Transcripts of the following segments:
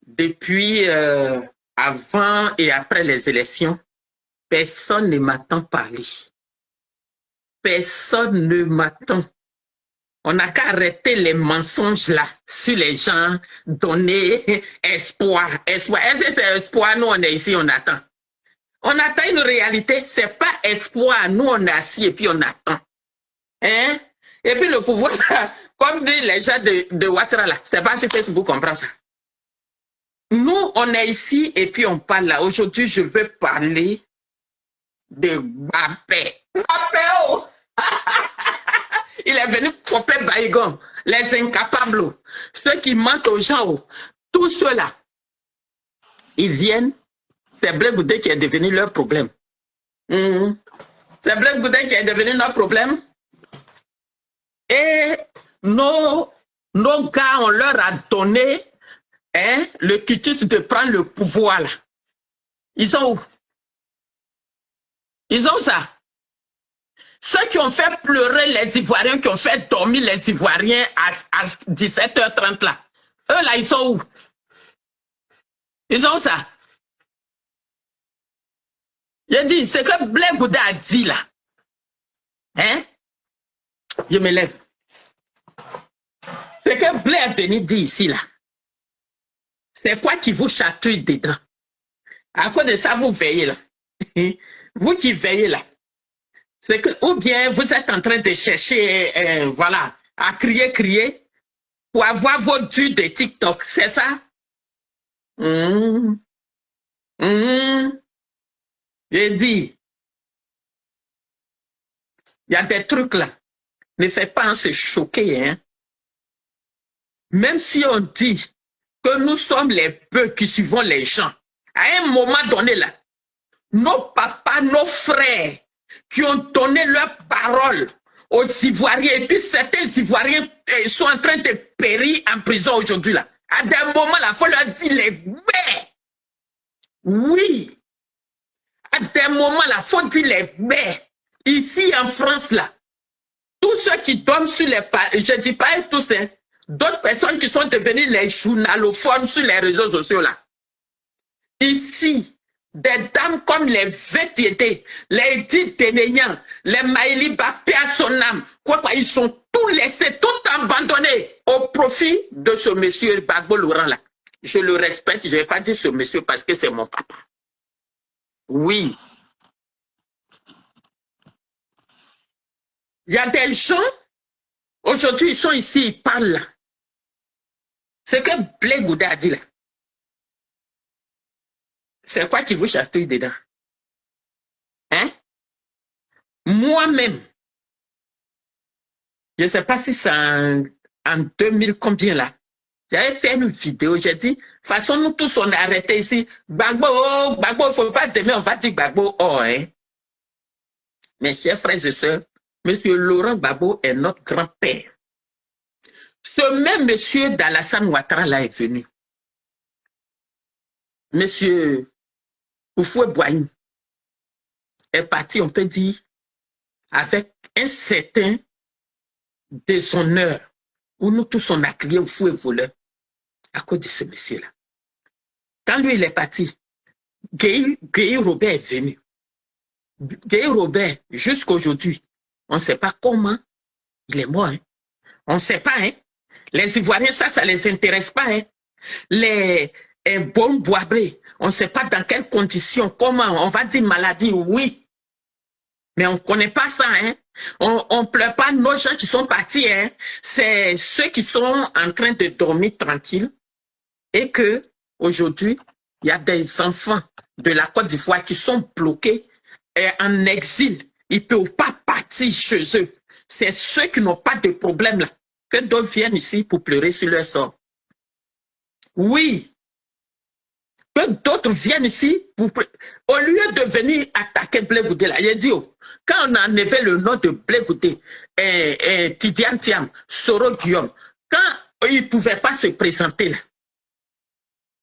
Depuis avant et après les élections, personne ne m'entend parler. Personne ne m'attend. On n'a qu'à arrêter les mensonges là sur les gens, donner espoir. Espoir. Est-ce que c'est espoir? Nous, on est ici, on attend. On attend une réalité, c'est pas espoir. Nous, on est assis et puis on attend. Hein? Et puis le pouvoir, comme disent les gens de Ouattara là, c'est pas si Facebook comprend ça. Nous, on est ici et puis on parle là. Aujourd'hui, je veux parler de Mbappé. Mbappé, oh! Il est venu couper Baïgon, les incapables, ceux qui mentent aux gens, oh. Tous ceux-là, ils viennent, c'est Blé Goudé qui est devenu leur problème. C'est Blé Goudé qui est devenu notre problème. Et nos gars, on leur a donné le quitus de prendre le pouvoir là. Ils sont où? Ils ont ça. Ceux qui ont fait pleurer les Ivoiriens, qui ont fait dormir les Ivoiriens à 17h30 là. Eux là, ils sont où? Ils ont ça. J'ai dit, ce que Blé Goudé a dit là. Hein? Je me lève. Ce que Blé est venu dire ici là. C'est quoi qui vous chatouille dedans? À cause de ça, vous veillez là. Vous qui veillez là. C'est que, ou bien vous êtes en train de chercher, voilà, à crier pour avoir vos durs de TikTok, c'est ça? J'ai dit, il y a des trucs là. Ne faites pas se choquer, hein. Même si on dit que nous sommes les bœufs qui suivons les gens, à un moment donné là, nos papas, nos frères, qui ont donné leur parole aux Ivoiriens, et puis certains Ivoiriens sont en train de périr en prison aujourd'hui là. À des moments là, il faut leur dire les bêtes. Oui. À des moments là, il faut dire les bêtes. Ici en France là, tous ceux qui dorment sur les... Je ne dis pas tous, hein, d'autres personnes qui sont devenues les journalophones sur les réseaux sociaux là. Ici, des dames comme les Vétiété, les Edith Ténénian, les Maïli Bappé à son âme, quoi, ils sont tous laissés, tout abandonnés au profit de ce monsieur Gbagbo Laurent là. Je le respecte, je ne vais pas dire ce monsieur parce que c'est mon papa. Oui. Il y a des gens, aujourd'hui, ils sont ici, ils parlent là. Ce que Blé Goudé a dit là. C'est quoi qui vous chatouille dedans? Hein? Moi-même, je ne sais pas si c'est en 2000 combien là. J'avais fait une vidéo, j'ai dit, de toute façon, nous tous on est arrêtés ici. Gbagbo, oh, Gbagbo, il ne faut pas demain, on va dire Gbagbo, oh, hein. Mes chers frères et sœurs, monsieur Laurent Gbagbo est notre grand-père. Ce même monsieur d'Alassane Ouattara là est venu. Monsieur Houphouët-Boigny est parti, on peut dire, avec un certain déshonneur, où nous tous on a crié au fou et voleur à cause de ce monsieur-là. Quand lui il est parti, Guy Robert est venu. Guy Robert, jusqu'à aujourd'hui, on ne sait pas comment il est mort. Hein. On ne sait pas. Hein. Les Ivoiriens, ça ne les intéresse pas. Hein. Les bons boibrés, on ne sait pas dans quelles conditions, comment, on va dire maladie, oui. Mais on ne connaît pas ça. Hein. On ne pleure pas nos gens qui sont partis. Hein. C'est ceux qui sont en train de dormir tranquille et que aujourd'hui, il y a des enfants de la Côte d'Ivoire qui sont bloqués en exil. Ils ne peuvent pas partir chez eux. C'est ceux qui n'ont pas de problème là que d'autres viennent ici pour pleurer sur leur sort. Oui. Que d'autres viennent ici pour... Au lieu de venir attaquer Blé Goudé là, il dit, oh, quand on a enlevé le nom de Blé Goudé, Tidiane Thiam, Soro Guillaume, quand ils ne pouvaient pas se présenter là,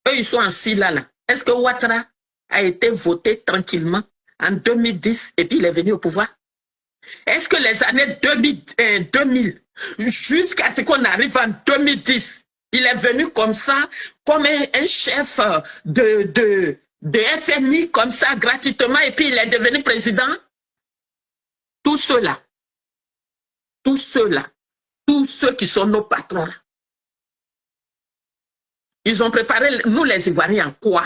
eux ils sont assis là. Est-ce que Ouattara a été voté tranquillement en 2010 et puis il est venu au pouvoir? Est-ce que les années 2000 jusqu'à ce qu'on arrive en 2010, Il est venu comme ça, comme un chef de FMI, comme ça, gratuitement, et puis il est devenu président. Tous ceux-là, tous ceux-là, tous ceux qui sont nos patrons, là, ils ont préparé, nous les Ivoiriens, en quoi?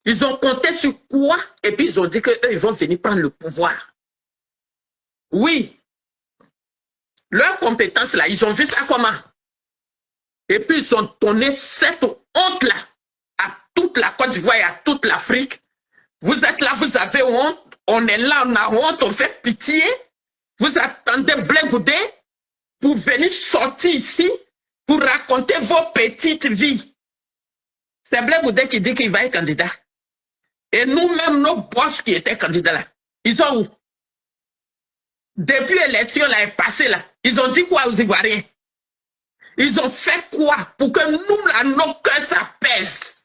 Ils ont compté sur quoi? Et puis ils ont dit qu'eux, ils vont venir prendre le pouvoir. Oui. Leurs compétences, là, ils ont vu ça comment? Et puis ils ont donné cette honte-là à toute la Côte d'Ivoire et à toute l'Afrique. Vous êtes là, vous avez honte. On est là, on a honte, on fait pitié. Vous attendez Blé Goudé pour venir sortir ici, pour raconter vos petites vies. C'est Blé Goudé qui dit qu'il va être candidat. Et nous-mêmes, nos boss qui étaient candidats là, ils sont où? Depuis l'élection là est passée là, ils ont dit quoi aux Ivoiriens? Ils ont fait quoi pour que nous, là, nos cœurs, ça pèse?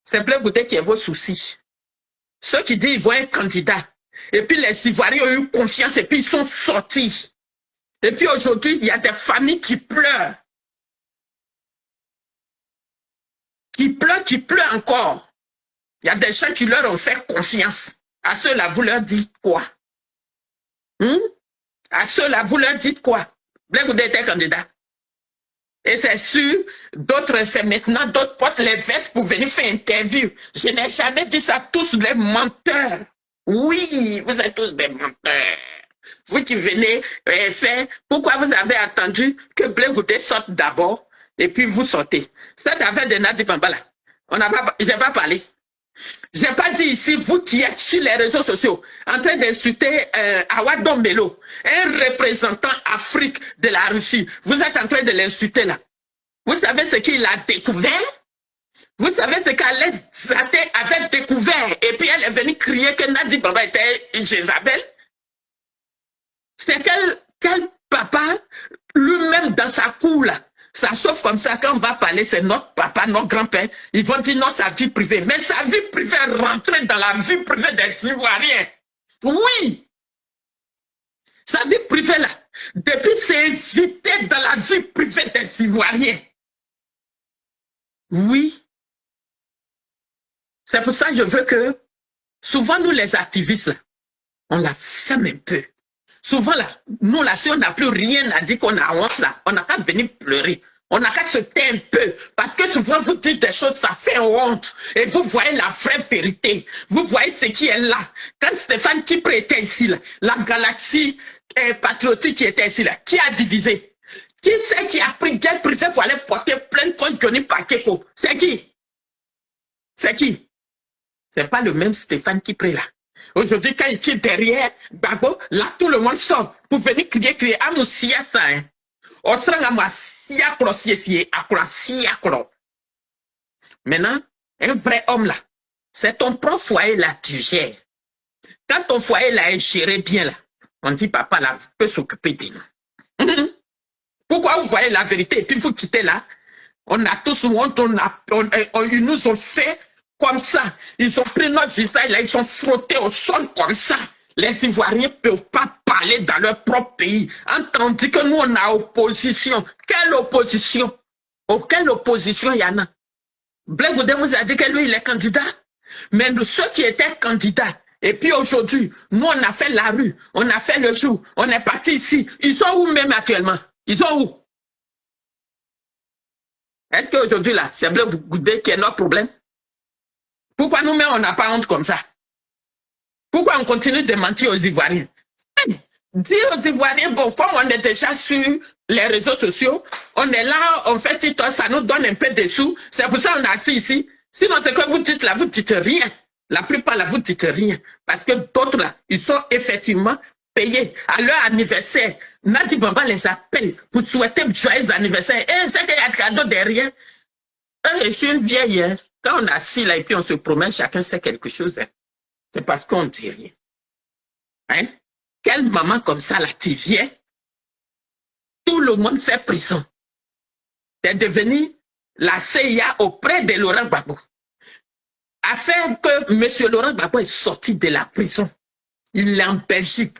C'est Blé Goudé qui est vos soucis. Ceux qui disent qu'ils vont être candidats. Et puis les Ivoiriens ont eu confiance et puis ils sont sortis. Et puis aujourd'hui, il y a des familles qui pleurent. Qui pleurent encore. Il y a des gens qui leur ont fait confiance. À ceux-là, vous leur dites quoi? À ceux-là, vous leur dites quoi? Blé Goudé était candidat. Et c'est sûr, d'autres, c'est maintenant, d'autres portent les vestes pour venir faire interview. Je n'ai jamais dit ça, tous les menteurs. Oui, vous êtes tous des menteurs. Vous qui venez faire, pourquoi vous avez attendu que Blé Goudé sorte d'abord et puis vous sortez? Cette affaire de Nadi Bambala, je n'ai pas parlé. Je n'ai pas dit ici, vous qui êtes sur les réseaux sociaux, en train d'insulter Awadon Melo, un représentant Afrique de la Russie. Vous êtes en train de l'insulter là. Vous savez ce qu'il a découvert? Vous savez ce qu'Alex Zaté avait découvert? Et puis elle est venue crier que Nadi Bamba était Jézabel. C'est quel papa, lui-même dans sa cour là, ça chauffe comme ça, quand on va parler, c'est notre papa, notre grand-père. Ils vont dire non, sa vie privée. Mais sa vie privée rentre dans la vie privée des Ivoiriens. Oui. Sa vie privée là, depuis c'est invité dans la vie privée des Ivoiriens. Oui. C'est pour ça que je veux que, souvent nous les activistes là, on la ferme un peu. Souvent là, nous là, si on n'a plus rien à dire qu'on a honte là, on n'a qu'à venir pleurer. On n'a qu'à se taire un peu. Parce que souvent vous dites des choses, ça fait honte. Et vous voyez la vraie vérité. Vous voyez ce qui est là. Quand Stéphane Kipre était ici, là, la galaxie patriotique qui était ici, là, qui a divisé? Qui c'est qui a pris guerre privée pour aller porter plainte contre Johnny Pakeko? C'est qui? C'est qui? C'est pas le même Stéphane Kipre là. Aujourd'hui, quand il tire derrière Gbagbo, là, tout le monde sort pour venir crier, ah, mon siya ça, hein. On se rend à ma siakro, siakro. Maintenant, un vrai homme là, c'est ton propre foyer là, tu gères. Quand ton foyer là est géré bien là, on dit papa là, peut s'occuper de nous. Pourquoi vous voyez la vérité et puis vous quittez là? On a tous honte, ils nous ont fait comme ça. Ils ont pris notre visage là, ils sont frottés au sol comme ça. Les Ivoiriens ne peuvent pas parler dans leur propre pays. Tandis que nous, on a opposition. Quelle opposition? Quelle opposition il y en a? Blé Goudé vous a dit que lui, il est candidat. Mais nous, ceux qui étaient candidats, et puis aujourd'hui, nous, on a fait la rue, on a fait le jour, on est parti ici. Ils sont où même actuellement? Ils sont où? Est-ce qu'aujourd'hui, là, c'est Blé Goudé qui est notre problème? Pourquoi nous-mêmes, on n'a pas honte comme ça? Pourquoi on continue de mentir aux Ivoiriens? Dire aux Ivoiriens, bon, comme on est déjà sur les réseaux sociaux, on est là, on fait TikTok, ça nous donne un peu de sous. C'est pour ça qu'on est assis ici. Sinon, ce que vous dites là, vous ne dites rien. La plupart là, vous ne dites rien. Parce que d'autres là, ils sont effectivement payés à leur anniversaire. Nadi Bamba les appelle pour souhaiter joyeux anniversaire. Et c'est qu'il y a des cadeaux derrière. Je suis une vieille. Hein. Quand on est assis là et puis on se promène, chacun sait quelque chose. Hein. C'est parce qu'on ne dit rien. Hein? Quelle maman comme ça, là, tu viens? Tout le monde fait prison. Tu es devenu la CIA auprès de Laurent Gbagbo. Afin que M. Laurent Gbagbo est sorti de la prison. Il est en Belgique.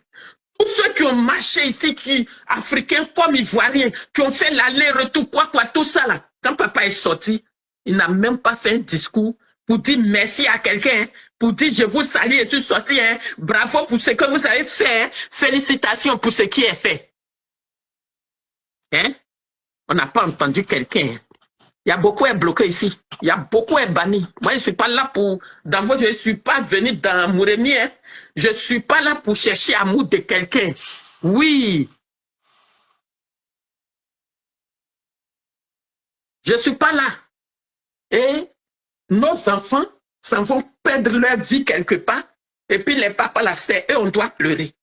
Tous ceux qui ont marché ici, africains comme ivoiriens, qui ont fait l'aller-retour, quoi, tout ça là. Quand papa est sorti, il n'a même pas fait un discours pour dire merci à quelqu'un, pour dire je vous salue, je suis sorti, hein, bravo pour ce que vous avez fait, hein, félicitations pour ce qui est fait. Hein? On n'a pas entendu quelqu'un. Il y a beaucoup est bloqué ici. Il y a beaucoup est banni. Moi, je ne suis pas là pour... je ne suis pas venu dans Mouremi. Hein. Je ne suis pas là pour chercher amour de quelqu'un. Oui. Je ne suis pas là. Et nos enfants s'en vont perdre leur vie quelque part. Et puis les papas là, c'est eux, on doit pleurer.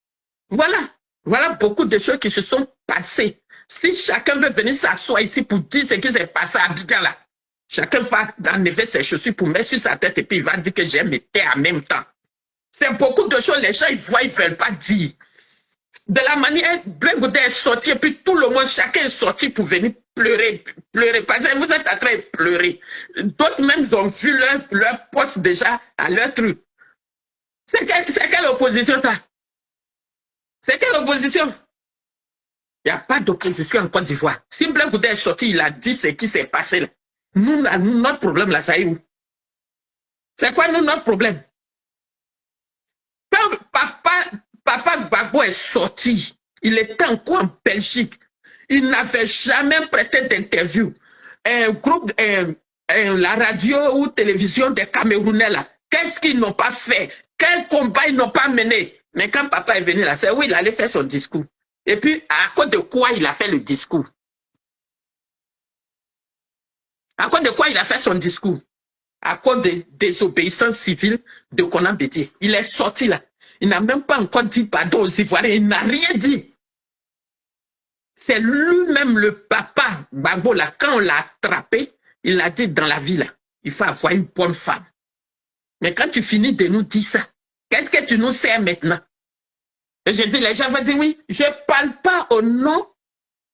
Voilà. Voilà beaucoup de choses qui se sont passées. Si chacun veut venir s'asseoir ici pour dire ce qui s'est passé à Abidjan là, chacun va enlever ses chaussures pour mettre sur sa tête et puis il va dire que j'ai mis en même temps. C'est beaucoup de choses, les gens ils voient, ils ne veulent pas dire. De la manière, Blé Goudé est sorti et puis tout le monde, chacun est sorti pour venir pleurer. Par exemple, vous êtes en train de pleurer. D'autres même ont vu leur poste déjà à leur truc. C'est quelle opposition ça? C'est quelle opposition? Il n'y a pas d'opposition en Côte d'Ivoire. Si Blé Goudé est sorti, il a dit ce qui s'est passé là. Nous, notre problème là, ça y est où? C'est quoi notre problème? Quand papa Gbagbo est sorti, il était encore en Belgique. Il n'avait jamais prêté d'interview. Un groupe, la radio ou télévision des Camerounais là, qu'est-ce qu'ils n'ont pas fait? Quel combat ils n'ont pas mené? Mais quand papa est venu là, c'est où il allait faire son discours. Et puis, à cause de quoi il a fait le discours? À cause de quoi il a fait son discours? À cause de désobéissance civile de Konan Bédié. Il est sorti là. Il n'a même pas encore dit pardon aux Ivoiriens. Il n'a rien dit. C'est lui-même le papa Gbagbo là. Quand on l'a attrapé, il a dit dans la vie là, il faut avoir une bonne femme. Mais quand tu finis de nous dire ça, qu'est-ce que tu nous sers maintenant? Et je dis, les gens vont dire oui, je ne parle pas au nom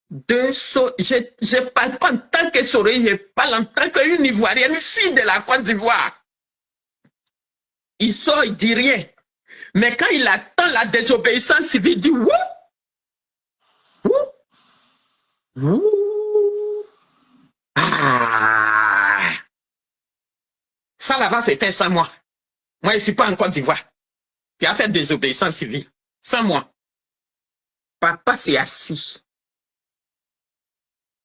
de je ne parle pas en tant que Soré, je parle en tant qu'une Ivoirienne, fille de la Côte d'Ivoire. Il sort, il ne dit rien. Mais quand il attend la désobéissance civile, il dit wouh! Ah! Ça là-bas, c'était 100 mois. Moi, je ne suis pas en Côte d'Ivoire. Qui a fait désobéissance civile. 100 mois. Papa s'est assis.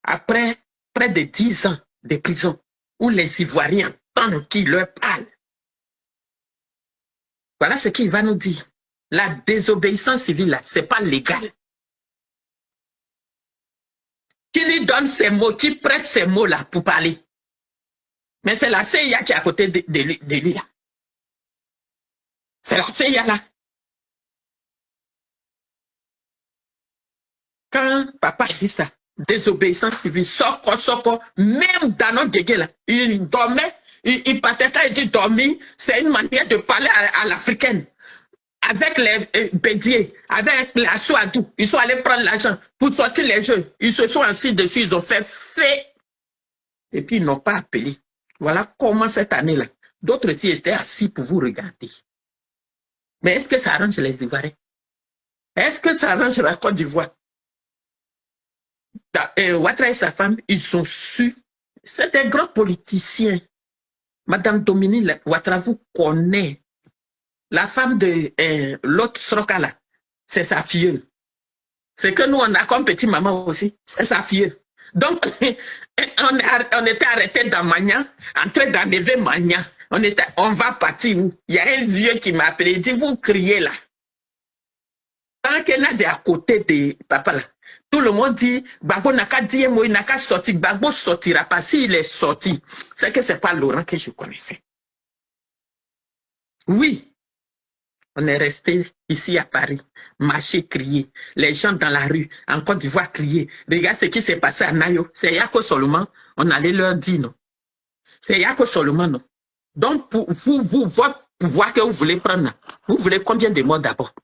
Après près de 10 ans de prison, où les Ivoiriens entendent qui leur parle. Voilà ce qu'il va nous dire. La désobéissance civile, là, ce n'est pas légal. Qui lui donne ces mots, qui prête ces mots-là pour parler. Mais c'est la CIA qui est à côté de lui, là. C'est la CIA, là. Quand papa dit ça, désobéissance civile, soko, même dans notre guégué, là, il dormait, il partait quand il dit dormir, c'est une manière de parler à l'africaine. Avec les bédiers, avec la Souadou, ils sont allés prendre l'argent pour sortir les jeux. Ils se sont assis dessus, ils ont fait. Et puis ils n'ont pas appelé. Voilà comment cette année-là, d'autres étaient assis pour vous regarder. Mais est-ce que ça arrange les Ivoiriens? Est-ce que ça arrange la Côte d'Ivoire? Ouattara et sa femme, ils ont su. C'est des grands politiciens. Madame Dominique Ouattara vous connaît. La femme de l'autre Srokala, c'est sa filleule. C'est que nous, on a comme petite maman aussi, c'est sa filleule. Donc, on était arrêtés dans Magnan, en train d'enlever Magnan. On va partir où? Il y a un vieux qui m'a appelé, il dit, vous criez là. Tant qu'elle est à côté de papa là, tout le monde dit, Gbagbo n'a qu'à dire, il n'a qu'à sortir, Gbagbo sortira pas. S'il est sorti, c'est que ce n'est pas Laurent que je connaissais. Oui. On est resté ici à Paris, marcher, crier. Les gens dans la rue, en Côte d'Ivoire, crier. Regarde ce qui s'est passé à Nayo. C'est Yako Solomon. On allait leur dire non. C'est Yako Solomon, non. Donc, pour votre pouvoir que vous voulez prendre, vous voulez combien de morts d'abord?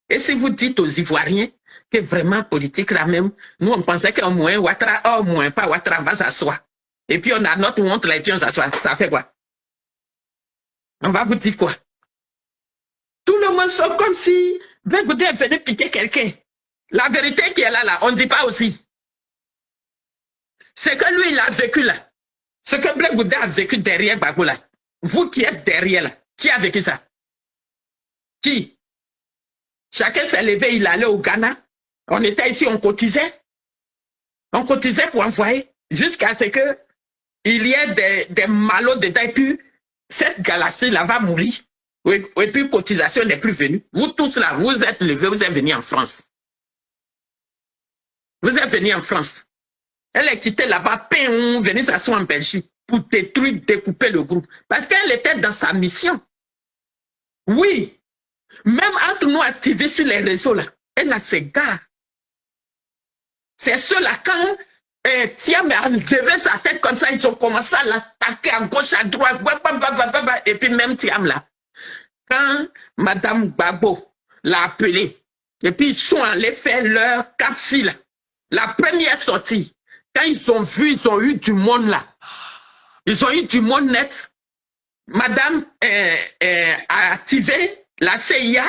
Et si vous dites aux Ivoiriens que vraiment politique là même, nous on pensait qu'au moins Ouattara, au moins pas Ouattara va s'asseoir. Et puis on a notre honte là et puis on s'assoit. Ça fait quoi? On va vous dire quoi? Tout le monde sort comme si Blé Goudé est venu piquer quelqu'un. La vérité qui est là, on ne dit pas aussi. C'est que lui, il a vécu là. Ce que Blé Goudé a vécu derrière Gbagbo là. Vous qui êtes derrière là, qui a vécu ça? Qui? Chacun s'est levé, il allait au Ghana. On était ici, on cotisait. On cotisait pour envoyer jusqu'à ce que il y ait des malots dedans. Et puis, cette galaxie-là va mourir. Et puis, cotisation n'est plus venue. Vous tous là, vous êtes levés, vous êtes venus en France. Vous êtes venus en France. Elle est quittée là-bas, venue s'asseoir en Belgique pour détruire, découper le groupe. Parce qu'elle était dans sa mission. Oui. Même entre nous activés sur les réseaux là, elle a ses gars. C'est ceux-là, quand Thiam a levé sa tête comme ça, ils ont commencé à l'attaquer à gauche, à droite, et puis même Thiam là. Quand Madame Gbagbo l'a appelé, et puis ils sont allés faire leur capsule, la première sortie, quand ils ont vu, ils ont eu du monde là. Ils ont eu du monde net. Madame a activé la CIA,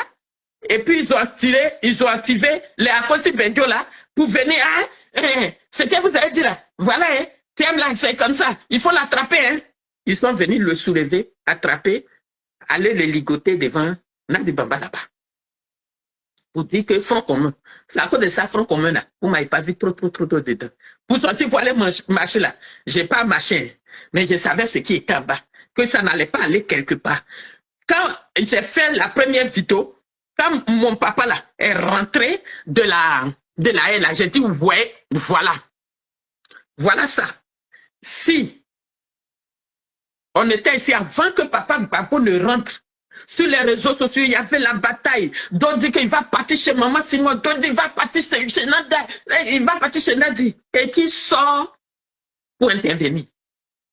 et puis ils ont activé les Akosi Bendio là, pour venir à ce que vous avez dit là. Voilà, Thiam là, c'est comme ça. Il faut l'attraper. Hein. Ils sont venus le soulever, attraper, aller le ligoter devant Nadi Bamba là-bas. Pour dire que Front commun, c'est à cause de ça, Front commun là, vous ne m'avez pas vu trop dedans. Pour sortir pour aller marcher là, je n'ai pas marché, mais je savais ce qui était en bas, que ça n'allait pas aller quelque part. Quand j'ai fait la première vidéo, quand mon papa là est rentré de la haine là, j'ai dit ouais, voilà ça. Si on était ici avant que papa Gbagbo ne rentre, sur les réseaux sociaux, il y avait la bataille. D'autres disent qu'il va partir chez maman Simon, d'autres disent qu'il va partir chez Nada, il va partir chez Nadi. Et qui sort pour intervenir?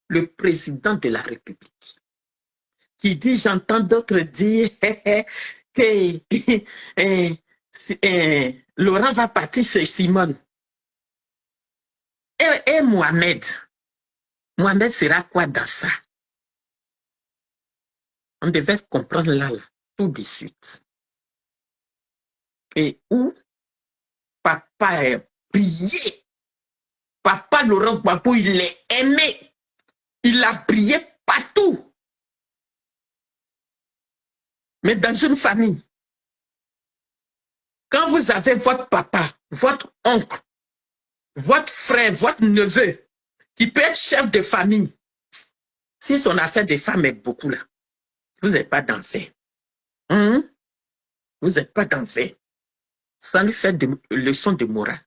Le président de la République. Qui dit, j'entends d'autres dire que Laurent va partir chez Simone. Et Mohamed sera quoi dans ça? On devait comprendre là, tout de suite. Et où papa est prié. Papa Laurent Gbagbo, il est aimé. Il a prié partout. Mais dans une famille, quand vous avez votre papa, votre oncle, votre frère, votre neveu, qui peut être chef de famille, si son affaire de femme est beaucoup là, vous n'êtes pas d'enfer. Vous n'êtes pas d'enfer. Ça lui fait des leçons de morale.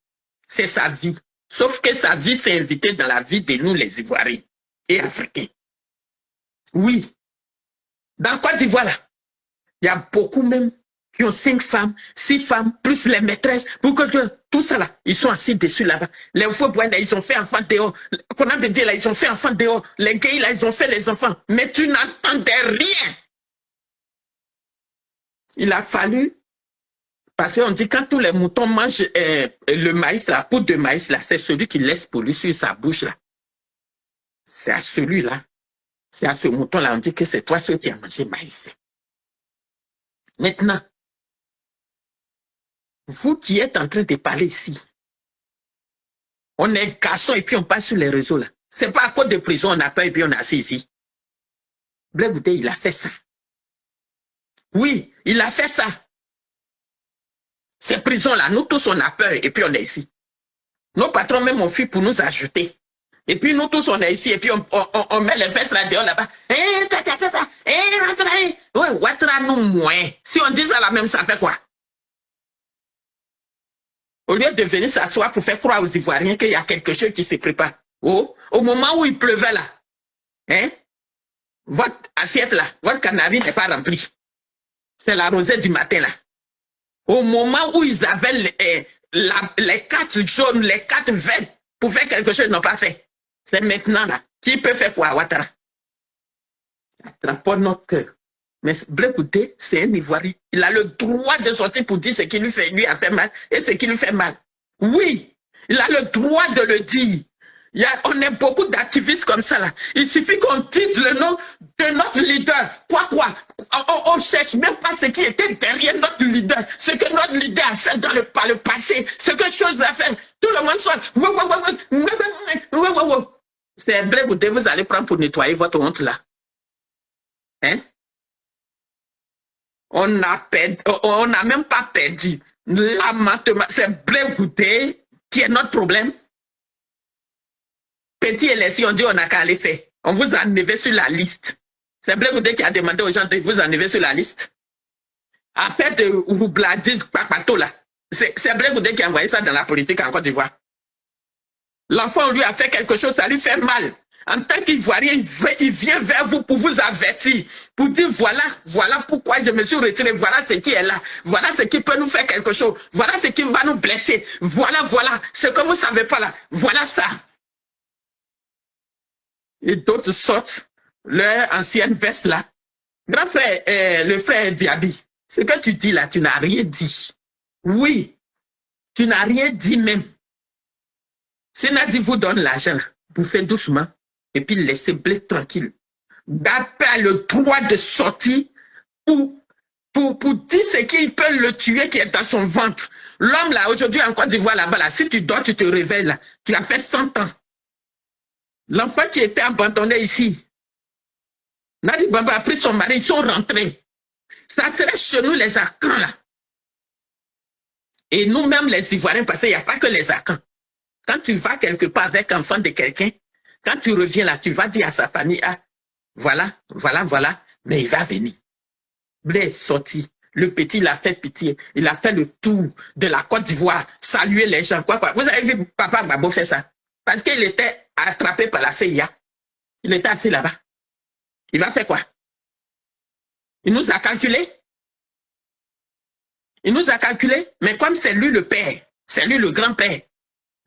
C'est sa vie. Sauf que sa vie s'est invitée dans la vie de nous les Ivoiriens et Africains. Oui. Dans Côte d'Ivoire, il y a beaucoup même qui ont 5 femmes, 6 femmes, plus les maîtresses. Pourquoi tout ça là, ils sont assis dessus là-bas. Les faux bois là, ils ont fait enfants dehors. Qu'on a dit là, ils ont fait enfants dehors. Les gays là, ils ont fait les enfants. Mais tu n'entendais rien. Il a fallu, parce qu'on dit quand tous les moutons mangent le maïs, la poudre de maïs là, c'est celui qui laisse pour lui sur sa bouche là. C'est à celui-là, c'est à ce mouton-là, on dit que c'est toi celui qui a mangé maïs. Maintenant, vous qui êtes en train de parler ici, on est garçon et puis on passe sur les réseaux là. C'est pas à cause de prison, on a peur et puis on est assis ici. Blé Goudé, il a fait ça. Oui, il a fait ça. Ces prisons-là, nous tous, on a peur et puis on est ici. Nos patrons même ont fui pour nous ajouter. Et puis nous tous, on est ici et puis on met les fesses là-dedans là-bas. Tu as fait ça. Ouais, Ouattara nous moins. Si on dit ça la même, ça fait quoi? Au lieu de venir s'asseoir pour faire croire aux Ivoiriens qu'il y a quelque chose qui se prépare. Oh, au moment où il pleuvait là, votre assiette là, votre canari n'est pas remplie. C'est la rosée du matin là. Au moment où ils avaient les cartes jaunes, les cartes vertes pour faire quelque chose, ils n'ont pas fait. C'est maintenant là. Qui peut faire quoi, Ouattara? Attrape notre cœur. Mais Blé Goudé, c'est un Ivoirien. Il a le droit de sortir pour dire ce qui lui a fait mal et ce qui lui fait mal. Oui, il a le droit de le dire. On est beaucoup d'activistes comme ça là. Il suffit qu'on dise le nom de notre leader. Quoi? On cherche même pas ce qui était derrière notre leader. Ce que notre leader a fait par le passé. Ce que chose a fait. Tout le monde soit. C'est vrai, vous allez prendre pour nettoyer votre honte là. Hein? On n'a même pas perdu. C'est Blé Goudé qui est notre problème. Petit élection, on dit on n'a qu'à aller faire. On vous a enlevé sur la liste. C'est Blé Goudé qui a demandé aux gens de vous enlever sur la liste. Affaire de roubladis, papato là. C'est Blé Goudé qui a envoyé ça dans la politique en Côte d'Ivoire. L'enfant lui a fait quelque chose, ça lui fait mal. En tant qu'Ivoirien, il vient vers vous pour vous avertir, pour dire voilà pourquoi je me suis retiré, voilà ce qui est là, voilà ce qui peut nous faire quelque chose, voilà ce qui va nous blesser, voilà, ce que vous ne savez pas là, voilà ça. Et d'autres sortent leur ancienne veste là. Grand frère, le frère Diaby, ce que tu dis là, tu n'as rien dit. Oui, tu n'as rien dit même. Si Nadi vous donne l'argent, bouffez doucement et puis laissez Blé tranquille. D'après a le droit de sortir pour dire ce qui peut le tuer qui est dans son ventre. L'homme là, aujourd'hui en Côte d'Ivoire là-bas, là, si tu dors, tu te réveilles là, tu as fait 100 ans. L'enfant qui était abandonné ici, Nadi Bamba a pris son mari, ils sont rentrés. Ça serait chez nous les Akans là. Et nous-mêmes les Ivoiriens, parce qu'il n'y a pas que les Akans. Quand tu vas quelque part avec l'enfant de quelqu'un, quand tu reviens là, tu vas dire à sa famille, ah, voilà, mais il va venir. Blé est sorti. Le petit, il a fait pitié. Il a fait le tour de la Côte d'Ivoire, saluer les gens. Quoi. Vous avez vu Papa Gbagbo faire ça? Parce qu'il était attrapé par la CIA. Il était assis là-bas. Il va faire quoi? Il nous a calculé. Mais comme c'est lui le père, c'est lui le grand-père,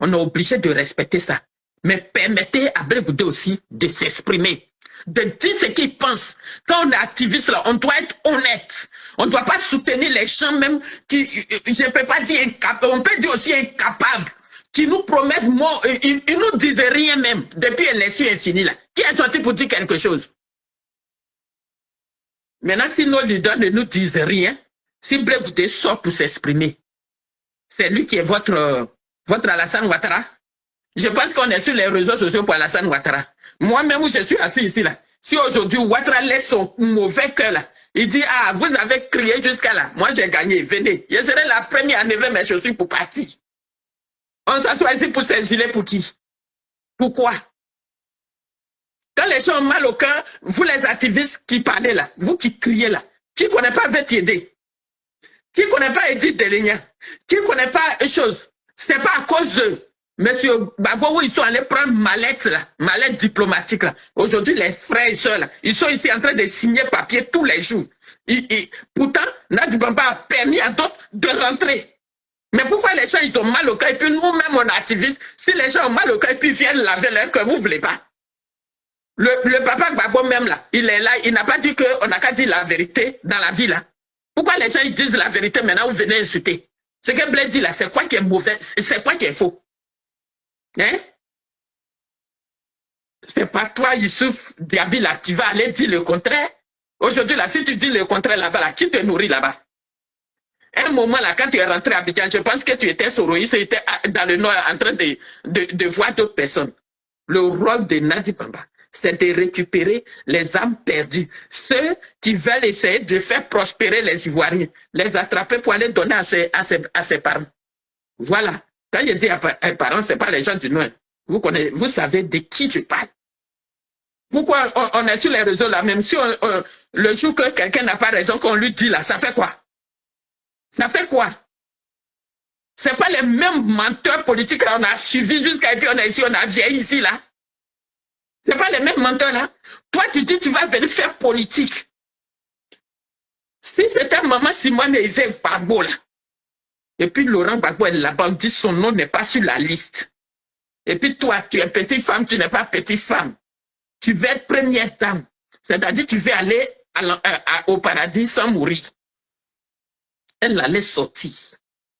on est obligé de respecter ça. Mais permettez à Blé Goudé aussi de s'exprimer, de dire ce qu'il pense. Quand on est activiste, là, on doit être honnête. On ne doit pas soutenir les gens même qui, je ne peux pas dire incapables, on peut dire aussi incapables, qui nous promettent mort. Ils ne nous disent rien même. Depuis l'élection est finie là. Qui est sorti pour dire quelque chose? Maintenant, si nos leaders ne nous disent rien, si Blé Goudé sort pour s'exprimer, c'est lui qui est votre Alassane Ouattara. Je pense qu'on est sur les réseaux sociaux pour Alassane Ouattara. Moi-même, où je suis assis ici, là, si aujourd'hui Ouattara laisse son mauvais cœur, là, il dit, ah, vous avez crié jusqu'à là, moi j'ai gagné, venez. Je serai la première à enlever mes chaussures pour partir. On s'assoit ici pour s'exiler pour qui? Pourquoi? Quand les gens ont mal au cœur, vous les activistes qui parlez là, vous qui criez là, qui ne connaît pas VTD, qui ne connaît pas Edith Delignan, qui ne connaît pas une chose, ce n'est pas à cause de Monsieur Gbagbo où ils sont allés prendre mallette là, mallette diplomatique là. Aujourd'hui, les frères et sœurs là, ils sont ici en train de signer papier tous les jours. Pourtant, Nadi Bamba a permis à d'autres de rentrer. Mais pourquoi les gens ils ont mal au cœur et puis nous-mêmes on est activistes, si les gens ont mal au cœur et puis viennent laver leur cœur, vous ne voulez pas? Le papa Gbagbo même là, il est là, il n'a pas dit qu'on n'a qu'à dire la vérité dans la vie là. Pourquoi les gens ils disent la vérité maintenant, vous venez insulter? Ce que Blé dit là, c'est quoi qui est mauvais, c'est quoi qui est faux? Hein? C'est pas toi, Youssouf Diaby, là, qui va aller dire le contraire. Aujourd'hui, là, si tu dis le contraire là-bas, là, qui te nourrit là-bas? Un moment, là, quand tu es rentré à Abidjan, je pense que tu étais soroïste, tu étais dans le nord en train de voir d'autres personnes. Le rôle de Nadi Bamba, c'est de récupérer les âmes perdues. Ceux qui veulent essayer de faire prospérer les Ivoiriens, les attraper pour aller donner à ses parents. Voilà. Quand je dis à parents, ce n'est pas les gens du Nord. Vous savez de qui je parle. Pourquoi on est sur les réseaux là, même si le jour que quelqu'un n'a pas raison, qu'on lui dit là, ça fait quoi? Ça fait quoi? Ce n'est pas les mêmes menteurs politiques là, on a suivi jusqu'à puis on est ici, on a vieilli ici là. Ce n'est pas les mêmes menteurs là. Toi, tu dis tu vas venir faire politique. Si c'était maman Simone et Yves Gbagbo là, et puis Laurent Gbagbo est là-bas, on dit son nom n'est pas sur la liste. Et puis toi, tu es petite femme, tu n'es pas petite femme. Tu veux être première dame. C'est-à-dire tu veux aller au paradis sans mourir. Elle allait sortir.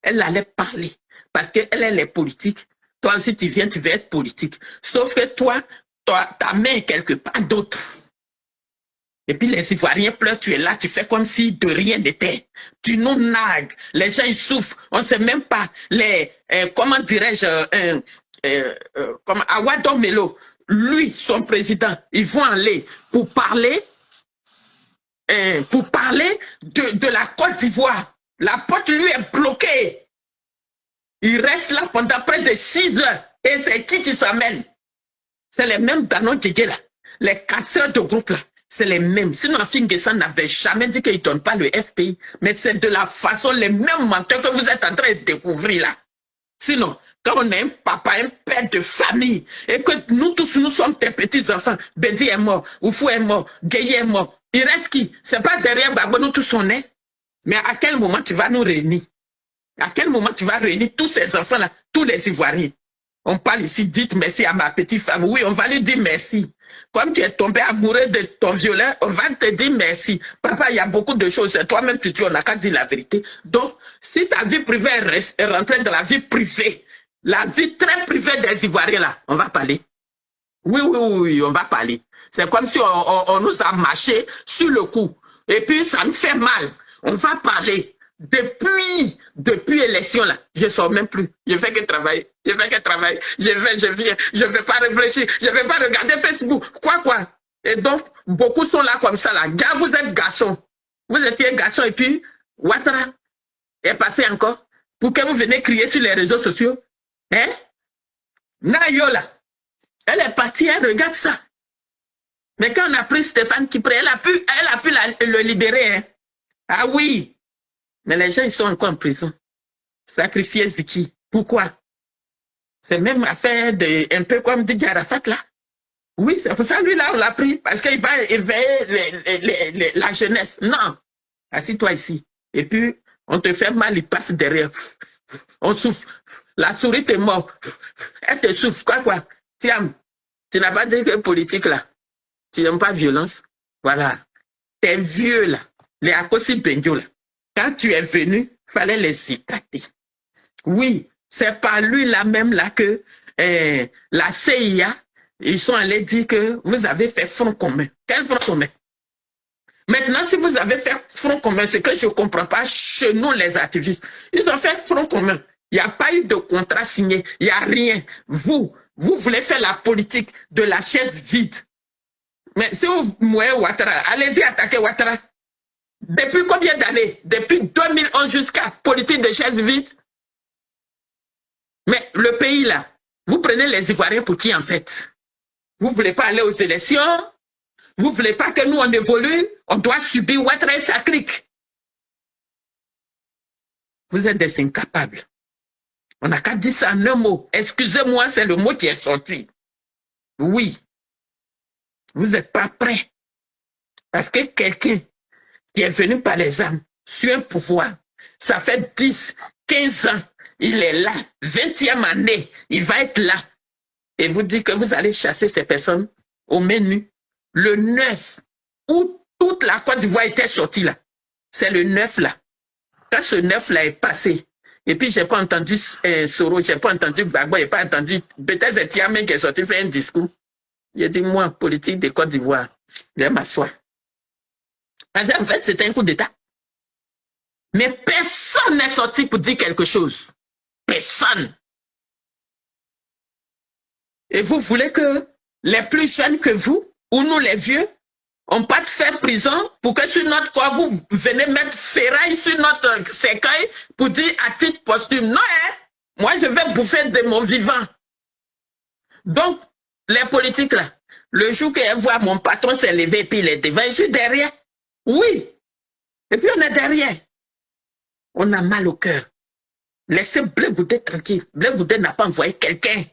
Elle allait parler. Parce qu'elle est politique. Toi aussi, tu viens, tu veux être politique. Sauf que toi, ta main est quelque part d'autre. Et puis les Ivoiriens pleurent, tu es là, tu fais comme si de rien n'était. Tu nous nagues, les gens ils souffrent, on ne sait même pas comment dirais-je, comme Awadon Melo, lui, son président, ils vont aller pour parler de la Côte d'Ivoire. La porte lui est bloquée. Il reste là pendant près de 6 heures. Et c'est qui s'amène? C'est les mêmes Danon Djedje là, les casseurs de groupe là. C'est les mêmes. Sinon, Finguessan n'avait jamais dit qu'il ne donne pas le FPI. Mais c'est de la façon, les mêmes menteurs que vous êtes en train de découvrir là. Sinon, quand on est un papa, un père de famille, et que nous tous, nous sommes tes petits-enfants, Bedi est mort, Oufou est mort, Gueye est mort, il reste qui? C'est pas derrière Gbagbo, nous tous on est. Mais à quel moment tu vas nous réunir? À quel moment tu vas réunir tous ces enfants-là, tous les Ivoiriens? On parle ici, dites merci à ma petite femme. Oui, on va lui dire merci. Comme tu es tombé amoureux de ton violeur, on va te dire merci. Papa, il y a beaucoup de choses. Toi-même, tu dis, on n'a qu'à dire la vérité. Donc, si ta vie privée est rentrée dans la vie privée, la vie très privée des Ivoiriens, là, on va parler. Oui, on va parler. C'est comme si on nous a marché sur le coup. Et puis, ça nous fait mal. On va parler. Depuis l'élection là, je ne sors même plus. Je fais que travailler. Je viens. Je ne vais pas réfléchir. Je ne vais pas regarder Facebook. Quoi. Et donc, beaucoup sont là comme ça là. Gars, vous êtes garçon. Vous étiez garçon et puis, Ouattara est passé encore. Pour que vous venez crier sur les réseaux sociaux. Hein? Nayo là. Elle est partie, elle regarde ça. Mais quand on a pris Stéphane Kipré, elle a pu le libérer. Hein? Ah oui. Mais les gens, ils sont encore en prison. Sacrifier Ziki. Pourquoi? C'est même affaire un peu comme Didier Arafat là. Oui, c'est pour ça, lui là, on l'a pris. Parce qu'il va éveiller la jeunesse. Non. Assis-toi ici. Et puis, on te fait mal, il passe derrière. On souffre. La souris t'est morte. Elle te souffre. Quoi? Tiens, tu n'as pas dit que politique là. Tu n'aimes pas violence. Voilà. T'es vieux là. Les Akosi Benjo là. Quand tu es venu, il fallait les éclater. Oui, c'est par lui là même là que la CIA, ils sont allés dire que vous avez fait front commun. Quel front commun? Maintenant, si vous avez fait front commun, ce que je ne comprends pas chez nous les activistes, ils ont fait front commun. Il n'y a pas eu de contrat signé, il n'y a rien. Vous voulez faire la politique de la chaise vide. Mais si vous mouillez Ouattara, allez-y attaquer Ouattara. Depuis combien d'années? Depuis 2011 jusqu'à politique de chaise vide. Mais le pays là, vous prenez les Ivoiriens pour qui en fait? Vous ne voulez pas aller aux élections? Vous ne voulez pas que nous on évolue? On doit subir Ouattara et sa clique. Vous êtes des incapables. On n'a qu'à dire ça en un mot. Excusez-moi, c'est le mot qui est sorti. Oui. Vous n'êtes pas prêts. Parce que quelqu'un qui est venu par les âmes sur un pouvoir, ça fait 10, 15 ans, il est là, 20e année, il va être là. Et vous dites que vous allez chasser ces personnes au menu. Le 9, où toute la Côte d'Ivoire était sortie là. C'est le 9 là. Quand ce 9 là est passé, et puis j'ai pas entendu Soro, j'ai pas entendu Gbagbo, j'ai pas entendu, peut-être c'est Tiamé qui est sorti faire un discours. Il a dit, moi, politique de Côte d'Ivoire, je vais m'asseoir. Parce qu'en fait, c'était un coup d'État. Mais personne n'est sorti pour dire quelque chose. Personne. Et vous voulez que les plus jeunes que vous, ou nous les vieux, on pas de faire prison pour que sur notre corps, vous venez mettre ferraille sur notre cercueil pour dire à titre posthume. Non, hein? Moi, je vais bouffer de mon vivant. Donc, les politiques là, le jour qu'elles voient mon patron s'est levé et puis il est devant, je suis derrière. Oui. Et puis on est derrière. On a mal au cœur. Laissez Blé Goudé tranquille. Blé Goudé n'a pas envoyé quelqu'un.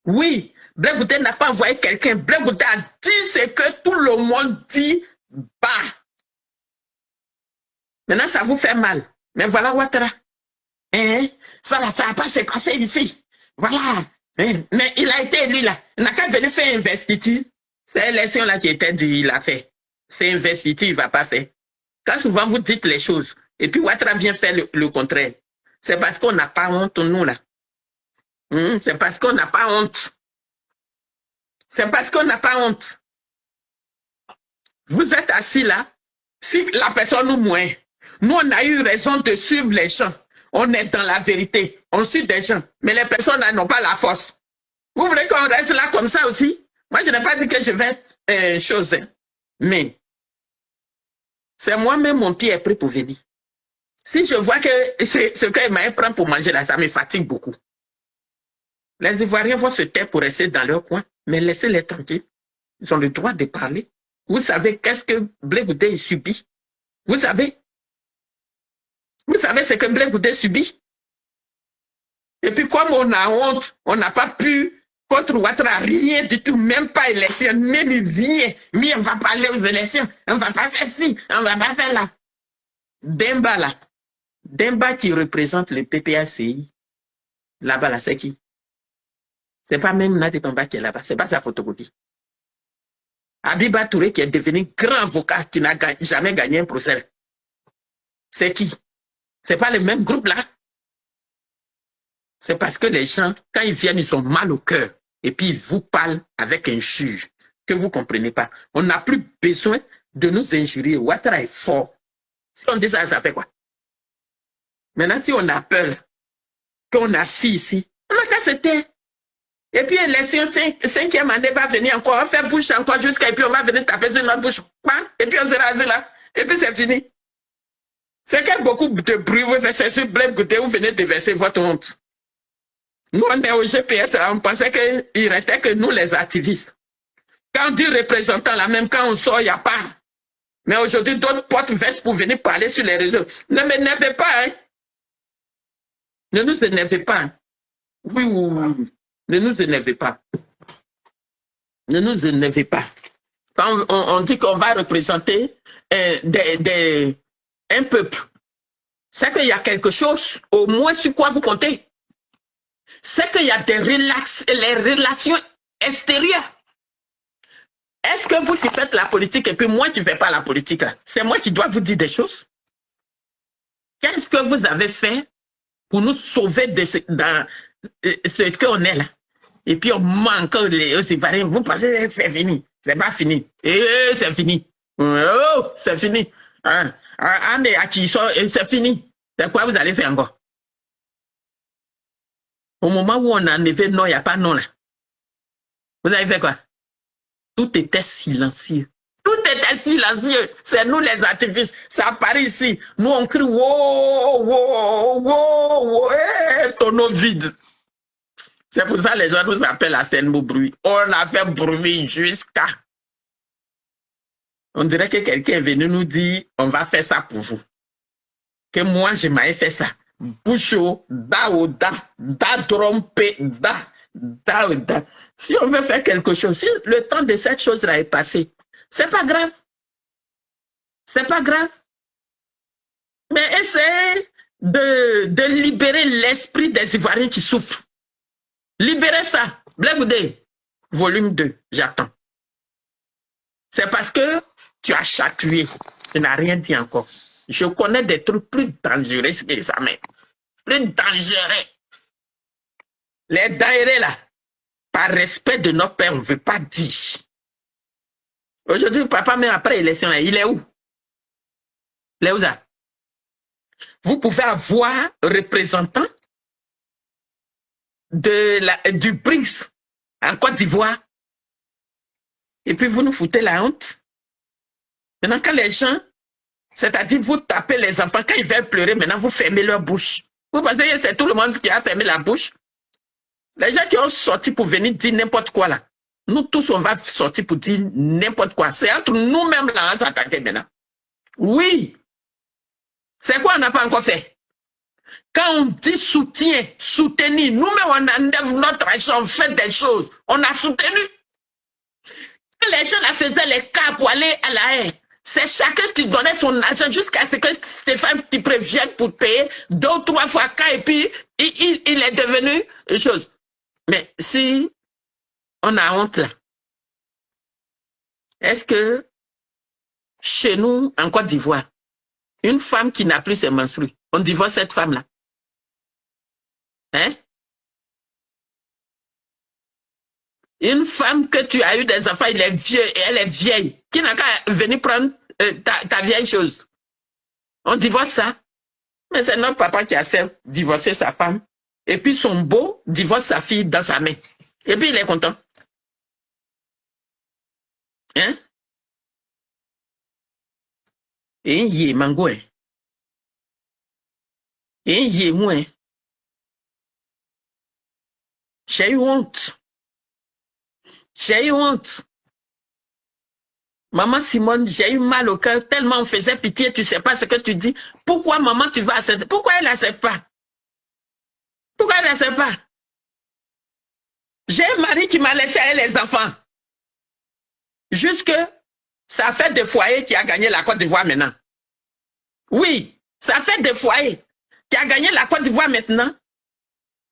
Oui. Blé Goudé n'a pas envoyé quelqu'un. Blé Goudé a dit ce que tout le monde dit bas. Maintenant, ça vous fait mal. Mais voilà Ouattara. Hein? Ça n'a pas se passer ici. Voilà. Mais il a été élu là. Il n'a qu'à venir faire investiture. C'est l'élection là qui était dit, il a fait. C'est investiture, il ne va pas faire. Quand souvent vous dites les choses, et puis Ouattara vient faire le contraire. C'est parce qu'on n'a pas honte, nous là. C'est parce qu'on n'a pas honte. C'est parce qu'on n'a pas honte. Vous êtes assis là. Si la personne nous moins, nous, on a eu raison de suivre les gens. On est dans la vérité. On suit des gens. Mais les personnes n'ont pas la force. Vous voulez qu'on reste là comme ça aussi? Moi, je n'ai pas dit que je vais chose. Mais c'est moi-même, mon pied est prêt pour venir. Si je vois que ce qu'Emmaël prend pour manger là, ça me fatigue beaucoup. Les Ivoiriens vont se taire pour rester dans leur coin, mais laissez-les tranquilles. Ils ont le droit de parler. Vous savez qu'est-ce que Blé Goudé subit? Vous savez ce que Blé Goudé subit? Et puis comme on a honte, on n'a pas pu contre Ouattara, rien du tout, même pas élection, même rien. Oui, on va parler aux élections, on va pas faire ci, on va pas faire là. Demba là, Demba qui représente le PPACI, là-bas là, c'est qui? C'est pas même Nadi Bamba qui est là-bas, c'est pas sa photocopie. Abiba Touré qui est devenu grand avocat qui n'a jamais gagné un procès. C'est qui? C'est pas le même groupe là. C'est parce que les gens, quand ils viennent, ils ont mal au cœur. Et puis ils vous parlent avec un juge que vous ne comprenez pas. On n'a plus besoin de nous injurier. Ouattara est fort. Si on dit ça, ça fait quoi? Maintenant, si on a peur qu'on a assis ici, on a qu'à se taire. Et puis l'élection 5e année va venir encore, on va faire bouche encore jusqu'à, et puis on va venir taper sur notre bouche. Et puis on sera là. Et puis c'est fini. C'est qu'il y a beaucoup de bruit, vous faites, c'est sur Blé Goudé, vous venez de verser votre honte. Nous, on est au GPS, là, on pensait qu'il restait que nous, les activistes. Quand on dit représentant, là, même quand on sort, il n'y a pas. Mais aujourd'hui, d'autres portes vestes pour venir parler sur les réseaux. Ne m'énervez pas, hein. Ne nous énervez pas. Oui, oui, oui. Ne nous énervez pas. Ne nous énervez pas. Quand on dit qu'on va représenter un peuple, c'est qu'il y a quelque chose, au moins sur quoi vous comptez. C'est qu'il y a les relations extérieures. Est-ce que vous qui faites la politique et puis moi qui ne fais pas la politique, c'est moi qui dois vous dire des choses? Qu'est-ce que vous avez fait pour nous sauver de ce qu'on est là? Et puis on manque les Ivoiriens. Vous pensez que c'est fini? C'est pas fini. C'est fini. Oh, c'est fini. C'est fini. C'est quoi vous allez faire encore? Au moment où on a enlevé non, il n'y a pas non là. Vous avez fait quoi? Tout était silencieux. Tout était silencieux. C'est nous les activistes. Ça apparaît ici. Nous on crie wow, wow, wow, wow, tonneau vide. C'est pour ça que les gens nous appellent à scène bruit. On a fait bruit jusqu'à. On dirait que quelqu'un est venu nous dire on va faire ça pour vous. Que moi je m'avais fait ça. Boucho, daouda, da trompé, da. Si on veut faire quelque chose, si le temps de cette chose-là est passé, c'est pas grave. C'est pas grave. Mais essayez de libérer l'esprit des Ivoiriens qui souffrent. Libérez ça. Blé Goudé, volume 2, j'attends. C'est parce que tu as chatouillé. Tu n'as rien dit encore. Je connais des trucs plus dangereux que ça, mais plus dangereux. Les daïrés là, par respect de notre père, on ne veut pas dire. Aujourd'hui, papa, même après l'élection, il est où? Il est où ça? Vous pouvez avoir représentant du BRICS en Côte d'Ivoire. Et puis vous nous foutez la honte. Maintenant, quand les gens, c'est-à-dire vous tapez les enfants, quand ils veulent pleurer, maintenant vous fermez leur bouche. Vous pensez que c'est tout le monde qui a fermé la bouche? Les gens qui ont sorti pour venir dire n'importe quoi là, nous tous on va sortir pour dire n'importe quoi. C'est entre nous-mêmes là à s'attaquer maintenant. Oui. C'est quoi on n'a pas encore fait? Quand on dit soutien, soutenir, nous-mêmes on enlève notre argent, on fait des choses. On a soutenu. Quand les gens là faisaient les cas pour aller à la haie, c'est chacun qui donnait son argent jusqu'à ce que Stéphane qui vienne pour payer 2 ou 3 fois cas et puis il est devenu une chose. Mais si on a honte là, est-ce que chez nous, en Côte d'Ivoire, une femme qui n'a plus ses menstrues, on divorce cette femme-là? Hein? Une femme que tu as eu des enfants, elle est vieille et elle est vieille. Qui n'a qu'à venir prendre ta vieille chose? On divorce ça. Mais c'est notre papa qui a divorcé sa femme. Et puis son beau divorce sa fille dans sa main. Et puis il est content. Hein? Et il y est mango. Et il y est moins. J'ai eu honte. J'ai eu honte. Maman Simone, j'ai eu mal au cœur, tellement on faisait pitié, tu ne sais pas ce que tu dis. Pourquoi maman, tu vas accepter? Pourquoi elle n'accepte pas? Pourquoi elle n'accepte pas? J'ai un mari qui m'a laissé à elle les enfants. Jusque ça fait des foyers qui a gagné la Côte d'Ivoire maintenant. Oui, ça fait des foyers qui a gagné la Côte d'Ivoire maintenant.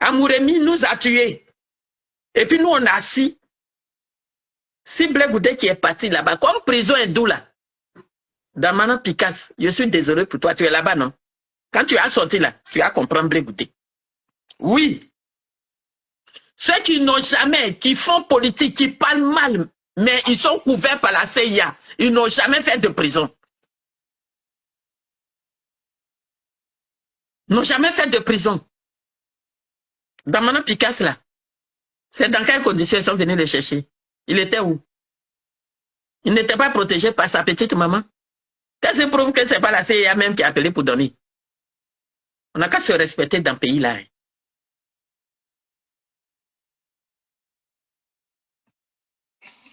Amouremi nous a tués. Et puis nous, on a assis. Si Blé Goudé qui est parti là-bas, comme prison hindou là, dans Manan Picasse, je suis désolé pour toi, tu es là-bas, non? Quand tu as sorti là, tu as compris Blé Goudé. Oui. Ceux qui n'ont jamais, qui font politique, qui parlent mal, mais ils sont couverts par la CIA, ils n'ont jamais fait de prison. Ils n'ont jamais fait de prison. Dans Manan Picasse là, c'est dans quelles conditions ils sont venus les chercher? Il était où? Il n'était pas protégé par sa petite maman. Qu'est-ce qui prouve que ce n'est pas la CIA même qui a appelé pour donner? On n'a qu'à se respecter dans ce pays-là.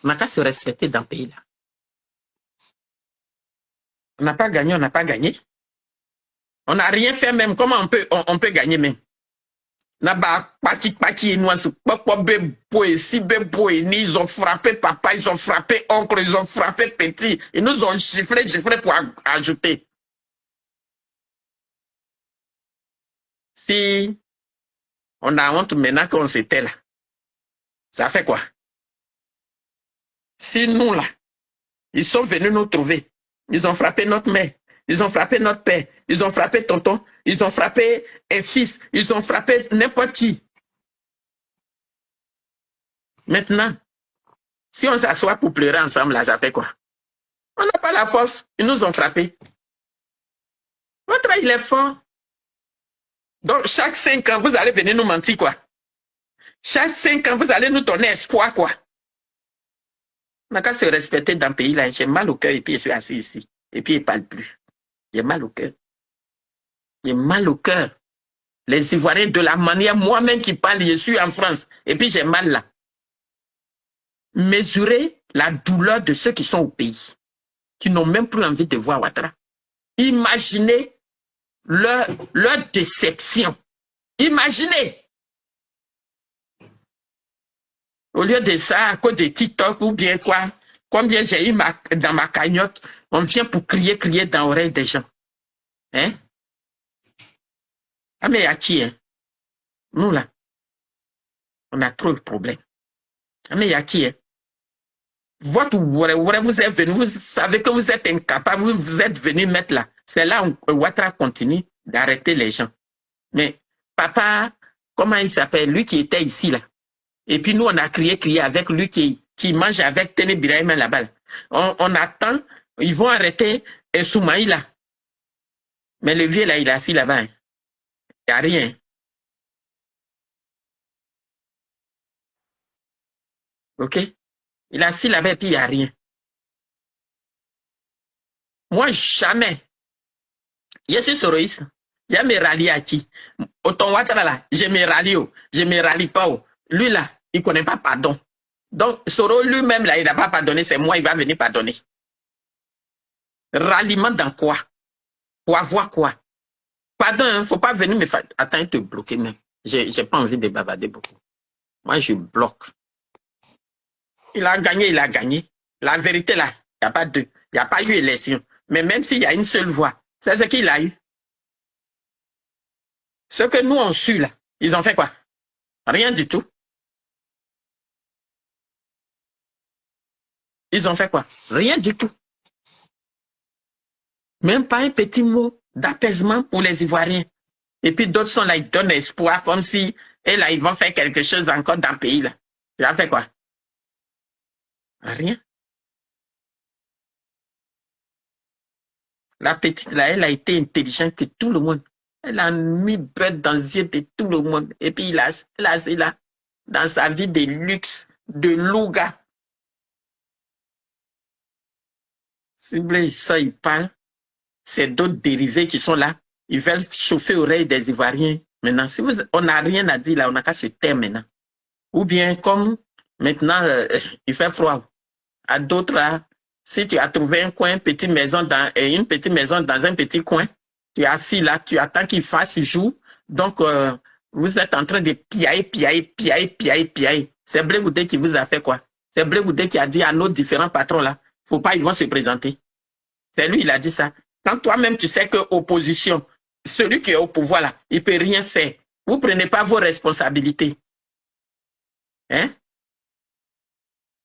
On n'a qu'à se respecter dans ce pays-là. On n'a pas gagné, on n'a pas gagné. On n'a rien fait même. Comment on peut gagner même? Ils ont frappé papa, ils ont frappé oncle, ils ont frappé petit. Ils nous ont giflé pour ajouter. Si on a honte maintenant qu'on s'était là, ça fait quoi? Si nous là, ils sont venus nous trouver, ils ont frappé notre mère, ils ont frappé notre père, ils ont frappé tonton, ils ont frappé un fils, ils ont frappé n'importe qui. Maintenant, si on s'assoit pour pleurer ensemble, là, ça fait quoi? On n'a pas la force, ils nous ont frappé. Votre il est fort. Donc, chaque 5 ans, vous allez venir nous mentir, quoi. Chaque 5 ans, vous allez nous donner espoir, quoi. On n'a qu'à se respecter dans le pays, là. J'ai mal au cœur et puis je suis assis ici. Et puis il ne parle plus. J'ai mal au cœur. J'ai mal au cœur. Les Ivoiriens, de la manière, moi-même qui parle, je suis en France. Et puis j'ai mal là. Mesurez la douleur de ceux qui sont au pays, qui n'ont même plus envie de voir Ouattara. Imaginez leur déception. Imaginez. Au lieu de ça, à cause de TikTok ou bien quoi, combien j'ai eu dans ma cagnotte, on vient pour crier dans l'oreille des gens. Hein? Ah mais à qui, hein? Nous là, on a trop de problèmes. Ah mais à qui, hein? Vous êtes venu, vous savez que vous êtes incapable, vous êtes venu mettre là. C'est là où Ouattara continue d'arrêter les gens. Mais papa, comment il s'appelle, lui qui était ici là. Et puis nous, on a crié avec lui qui mange avec Téné Birahim là-bas. On attend, ils vont arrêter Soumaï là. Mais le vieux là, il est assis là-bas. Il n'y a rien. OK? Il est assis là-bas et puis il n'y a rien. Moi, jamais. Je suis soroïste. Je me rallie à qui? Autant Ouattara là, je me rallie. Je me rallie pas. Lui là, il ne connaît pas pardon. Donc, Soro lui-même là, il n'a pas pardonné, c'est moi, il va venir pardonner. Ralliement dans quoi? Pour avoir quoi? Pardon, il ne faut pas venir me faire. Attends, te bloquer même. Je n'ai pas envie de bavarder beaucoup. Moi, je bloque. Il a gagné, il a gagné. La vérité là, il n'y a pas eu élection. Mais même s'il y a une seule voix, c'est ce qu'il a eu. Ce que nous on su là, ils ont fait quoi? Rien du tout. Ils ont fait quoi? Rien du tout. Même pas un petit mot d'apaisement pour les Ivoiriens. Et puis d'autres sont là, ils donnent espoir comme si, et là, ils vont faire quelque chose encore dans le pays là. Tu as fait quoi? Rien. La petite, là, elle a été intelligente que tout le monde. Elle a mis bête dans les yeux de tout le monde. Et puis, elle a là, dans sa vie de luxe, de louga. Si vous voulez, ça, il parle. C'est d'autres dérivés qui sont là. Ils veulent chauffer l'oreille des Ivoiriens. Maintenant, si on n'a rien à dire là, on n'a qu'à se taire maintenant. Ou bien, comme maintenant, il fait froid. À d'autres là, si tu as trouvé un coin, une petite maison dans un petit coin, tu es assis là, tu attends qu'il fasse jour. Donc, vous êtes en train de piailler. C'est Blé Goudé qui vous a fait quoi? C'est Blé Goudé qui a dit à nos différents patrons là, faut pas, ils vont se présenter. C'est lui, il a dit ça. Quand toi-même, tu sais que opposition, celui qui est au pouvoir là, il peut rien faire. Vous prenez pas vos responsabilités. Hein?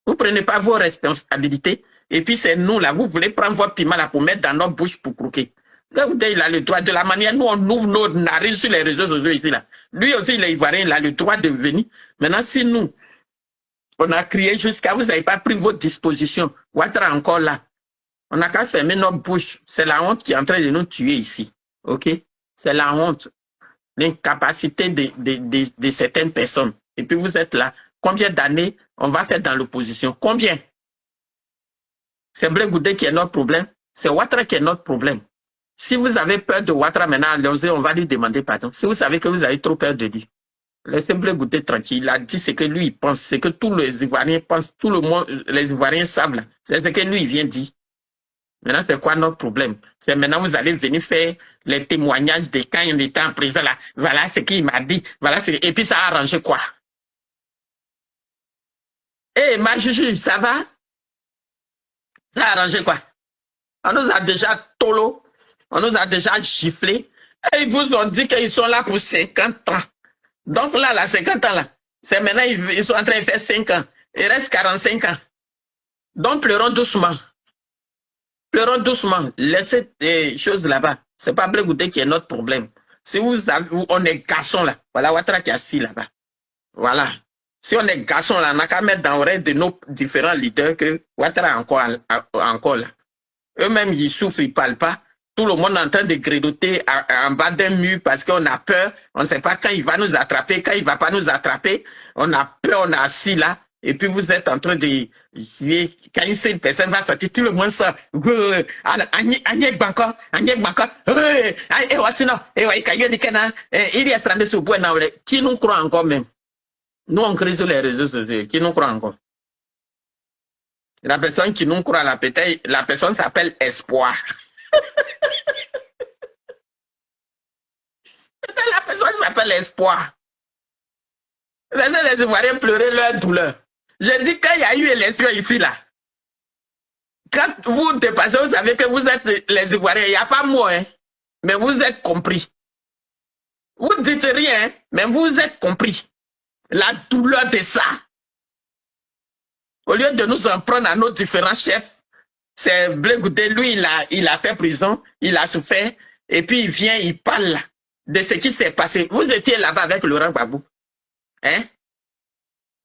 Vous prenez pas vos responsabilités. Et puis c'est nous là, vous voulez prendre votre piment là pour mettre dans notre bouche pour croquer. Là, vous dites, il a le droit, de la manière nous on ouvre nos narines sur les réseaux sociaux ici là. Lui aussi, il est ivoirien, il a le droit de venir. Maintenant, si nous, on a crié jusqu'à vous n'avez pas pris vos dispositions, Ouattara encore là. On n'a qu'à fermer notre bouche. C'est la honte qui est en train de nous tuer ici. OK? C'est la honte. L'incapacité de certaines personnes. Et puis vous êtes là. Combien d'années on va faire dans l'opposition? Combien? C'est Blé Goudé qui est notre problème. C'est Ouattara qui est notre problème. Si vous avez peur de Ouattara maintenant, on va lui demander pardon. Si vous savez que vous avez trop peur de lui, laissez Blé Goudé tranquille. Il a dit ce que lui il pense, ce que tous les Ivoiriens pensent, tout le monde, les Ivoiriens savent. C'est ce que lui il vient dire. Maintenant, c'est quoi notre problème? C'est maintenant vous allez venir faire les témoignages de quand il était en prison là. Voilà ce qu'il m'a dit. Voilà et puis ça a arrangé quoi? Eh, ma Juju, ça va? Ça a arrangé quoi? On nous a déjà tolo, on nous a déjà giflé. Et ils vous ont dit qu'ils sont là pour 50 ans. Donc là, 50 ans là, c'est maintenant, ils sont en train de faire 5 ans. Il reste 45 ans. Donc pleurons doucement. Pleurons doucement. Laissez des choses là-bas. C'est pas Blé Goudé qui est notre problème. Si vous avez, on est garçon là, voilà Ouattara qui est assis là-bas. Voilà. Si on est garçon là, on n'a qu'à mettre dans l'oreille de nos différents leaders que Ouattara encore là. Eux-mêmes, ils souffrent, ils ne parlent pas. Tout le monde est en train de grédoter en bas d'un mur parce qu'on a peur. On ne sait pas quand il va nous attraper, quand il ne va pas nous attraper. On a peur, on est assis là. Et puis vous êtes en train de... Quand une personne va sortir, tout le monde sort. Agnès Banco. Qui nous croit encore même? Nous, on crie sur les réseaux sociaux. Qui nous croit encore? La personne qui nous croit, la personne s'appelle Espoir. La personne s'appelle Espoir. Laissez les Ivoiriens pleurer leur douleur. J'ai dit, quand il y a eu élection ici, là, quand vous dépassez, vous savez que vous êtes les Ivoiriens, il n'y a pas moi, hein, mais vous êtes compris. Vous ne dites rien, mais vous êtes compris. La douleur de ça. Au lieu de nous en prendre à nos différents chefs, c'est Blé Goudé, lui, il a fait prison, il a souffert, et puis il vient, il parle là, de ce qui s'est passé. Vous étiez là-bas avec Laurent Gbagbo. Hein?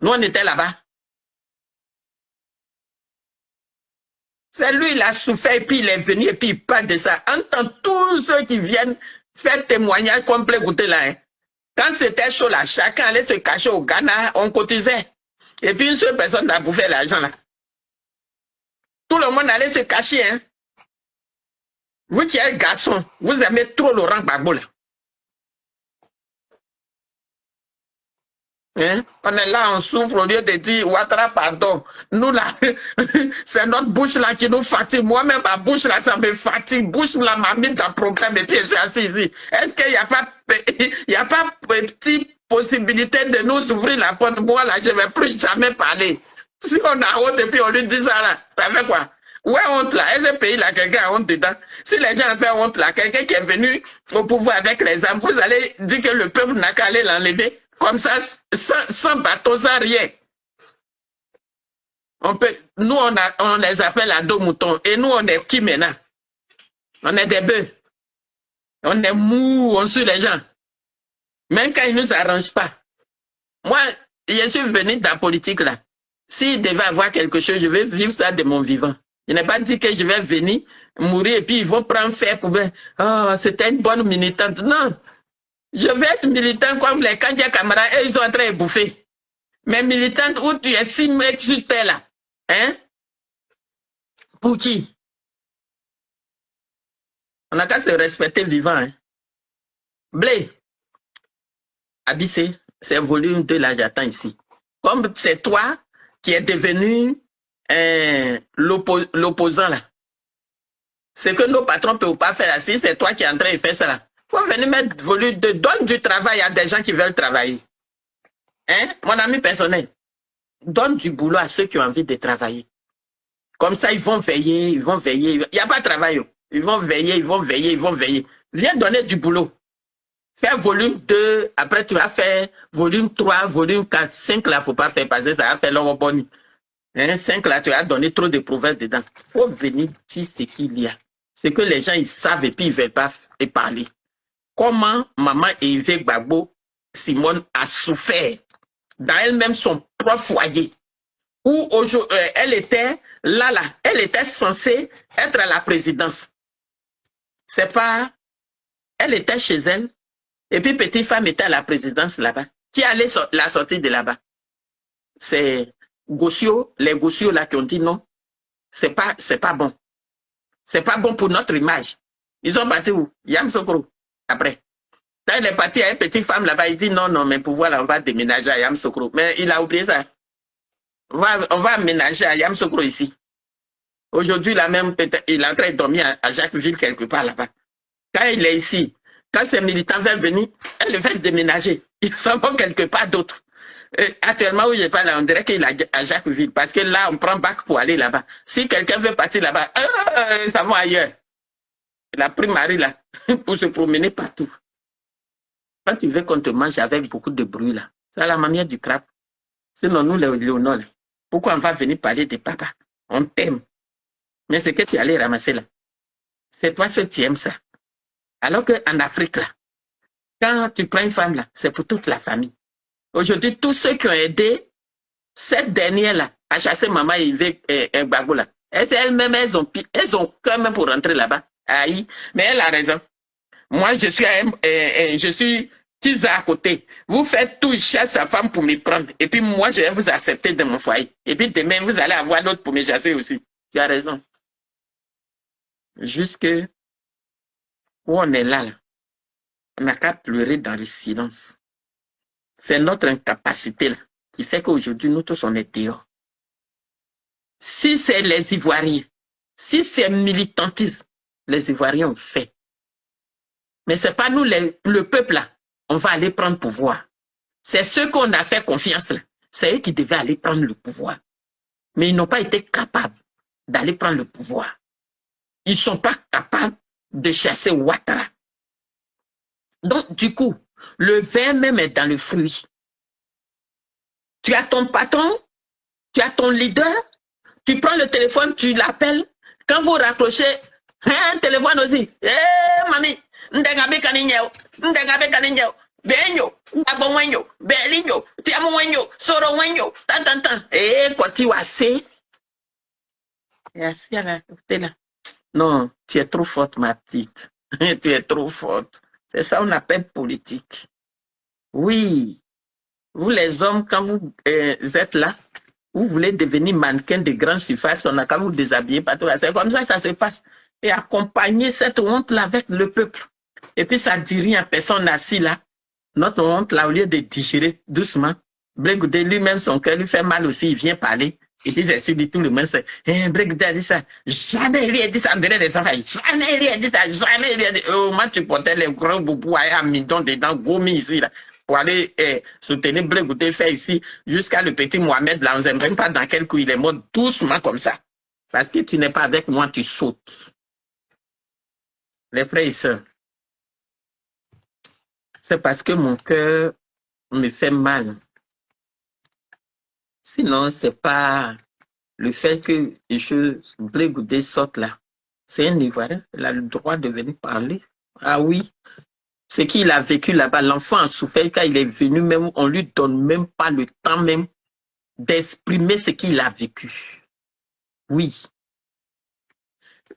Nous, on était là-bas. C'est lui, il a souffert, et puis il est venu, et puis il parle de ça. Entend tous ceux qui viennent faire témoignage comme Blé Goudé là. Hein? Quand c'était chaud là, chacun allait se cacher au Ghana, on cotisait. Et puis une seule personne n'a bouffé l'argent là. Tout le monde allait se cacher. Hein? Vous qui êtes garçon, vous aimez trop Laurent Gbagbo là. Hein? On est là, on souffre au lieu de dire Ouattara, pardon. Nous là, c'est notre bouche là qui nous fatigue. Moi-même, ma bouche là, ça me fatigue. Bouche là m'a mis dans le programme et puis je suis assis ici. Est-ce qu'il n'y a pas, petite possibilité de nous ouvrir la porte? Moi là, je ne vais plus jamais parler. Si on a honte et puis on lui dit ça là, ça fait quoi? Ouais, honte là. Est-ce que ce pays là, quelqu'un a honte dedans? Si les gens ont fait honte là, quelqu'un qui est venu au pouvoir avec les armes, vous allez dire que le peuple n'a qu'à aller l'enlever? Comme ça, sans bateau, sans rien. Nous, on les appelle à dos moutons. Et nous, on est qui maintenant? On est des bœufs. On est mou, on suit les gens. Même quand ils ne nous arrangent pas. Moi, je suis venu dans la politique là. S'il devait avoir quelque chose, je vais vivre ça de mon vivant. Je n'ai pas dit que je vais venir mourir et puis ils vont prendre fer pour... Oh, c'était une bonne militante. Non. Je vais être militant comme les Kandia Kamara et ils sont en train de bouffer. Mais militante où tu es 6 mètres sur terre là. Hein? Pour qui? On n'a qu'à se respecter vivant. Hein? Blé. Abissé, c'est volume 2 là, j'attends ici. Comme c'est toi qui es devenu l'opposant là. Ce que nos patrons ne peuvent pas faire là, si c'est toi qui es en train de faire ça là. Il faut venir mettre volume 2, donne du travail à des gens qui veulent travailler. Hein? Mon ami personnel, donne du boulot à ceux qui ont envie de travailler. Comme ça, ils vont veiller, ils vont veiller. Il n'y a pas de travail. Ils vont veiller, ils vont veiller, ils vont veiller. Viens donner du boulot. Fais volume 2, après tu vas faire volume 3, volume 4, 5 là, il ne faut pas faire passer, ça va faire l'homme bon. Hein, 5 là, tu vas donner trop de proverbes dedans. Il faut venir dire ce qu'il y a. C'est que les gens, ils savent et puis ils ne veulent pas parler. Comment maman Yves Gbagbo, Simone, a souffert dans elle-même son propre foyer, où elle était là, elle était censée être à la présidence. C'est pas, elle était chez elle. Et puis, petite femme était à la présidence là-bas. Qui allait la sortir de là-bas? C'est Gossio, les Gossio là qui ont dit non. C'est pas bon. C'est pas bon pour notre image. Ils ont battu où? Yam Sokro. Après. Quand il est parti à une petite femme là-bas, il dit non, mais pour voir là, on va déménager à Yam Sokro. Mais il a oublié ça. On va aménager à Yam Sokro ici. Aujourd'hui, là même, il est en train de dormir à Jacquesville quelque part là-bas. Quand il est ici, quand ces militants veulent venir, elle le fait déménager. Ils s'en vont quelque part d'autre. Actuellement, où je parle, on dirait qu'il est à Jacquesville, parce que là, on prend bac pour aller là-bas. Si quelqu'un veut partir là-bas, ça va ailleurs. La primarie, là, pour se promener partout. Quand tu veux qu'on te mange avec beaucoup de bruit, là, c'est à la manière du crabe. Sinon, nous, les Léonol, pourquoi on va venir parler de papa? On t'aime. Mais ce que tu allais ramasser là, c'est toi seul qui aimes ça. Alors qu'en Afrique, là, quand tu prends une femme, là, c'est pour toute la famille. Aujourd'hui, tous ceux qui ont aidé cette dernière-là à chasser maman et Gbagbo, là, elles-mêmes, elles ont quand même pour rentrer là-bas. Aïe, mais elle a raison. Moi, je suis Kiza à côté. Vous faites tout, chasse sa femme pour me prendre. Et puis moi, je vais vous accepter dans mon foyer. Et puis demain, vous allez avoir d'autres pour me chasser aussi. Tu as raison. Jusque où on est là, on n'a qu'à pleurer dans le silence. C'est notre incapacité là, qui fait qu'aujourd'hui, nous tous, on est dehors. Si c'est les Ivoiriens, si c'est militantisme, les Ivoiriens ont fait. Mais ce n'est pas nous, le peuple là, on va aller prendre pouvoir. C'est ceux qu'on a fait confiance là. C'est eux qui devaient aller prendre le pouvoir. Mais ils n'ont pas été capables d'aller prendre le pouvoir. Ils ne sont pas capables de chasser Ouattara. Donc, du coup, le vin même est dans le fruit. Tu as ton patron, tu as ton leader, tu prends le téléphone, tu l'appelles. Quand vous raccrochez, un téléphone aussi. Mani, ndengabe kaninyo, benyo, ngabonwenyo, belinyo, tiamonwenyo, sorowenyo, tan. Quand tu as assez, et assis à la côté là. Non, tu es trop forte, ma petite. Tu es trop forte. C'est ça qu'on appelle politique. Oui. Vous les hommes, quand vous êtes là, vous voulez devenir mannequin de grande surface, on n'a qu'à vous déshabiller partout. C'est comme ça que ça se passe. Et accompagner cette honte-là avec le peuple. Et puis ça ne dit rien, personne assis là. Notre honte là, au lieu de digérer doucement, Blégoudé lui-même, son cœur lui fait mal aussi, il vient parler. Et puis c'est sûr, dit tout le monde, c'est Blégoudé a dit ça. Jamais lui a dit ça en dehors des enfants. Jamais lui a dit ça. Jamais lui a dit. Au moment tu portais les gros boubous à midon dedans, gomi ici là. Pour aller soutenir Blégoudé fait ici, jusqu'à le petit Mohamed, là, on ne sait même pas dans quel coup il est mort, doucement comme ça. Parce que tu n'es pas avec moi, tu sautes. Les frères et sœurs, c'est parce que mon cœur me fait mal. Sinon, ce n'est pas le fait que les choses Blégoudé sortent là. C'est un Ivoirien, il a le droit de venir parler. Ah oui. Ce qu'il a vécu là-bas, l'enfant a souffert quand il est venu, même, on lui donne même pas le temps même d'exprimer ce qu'il a vécu. Oui.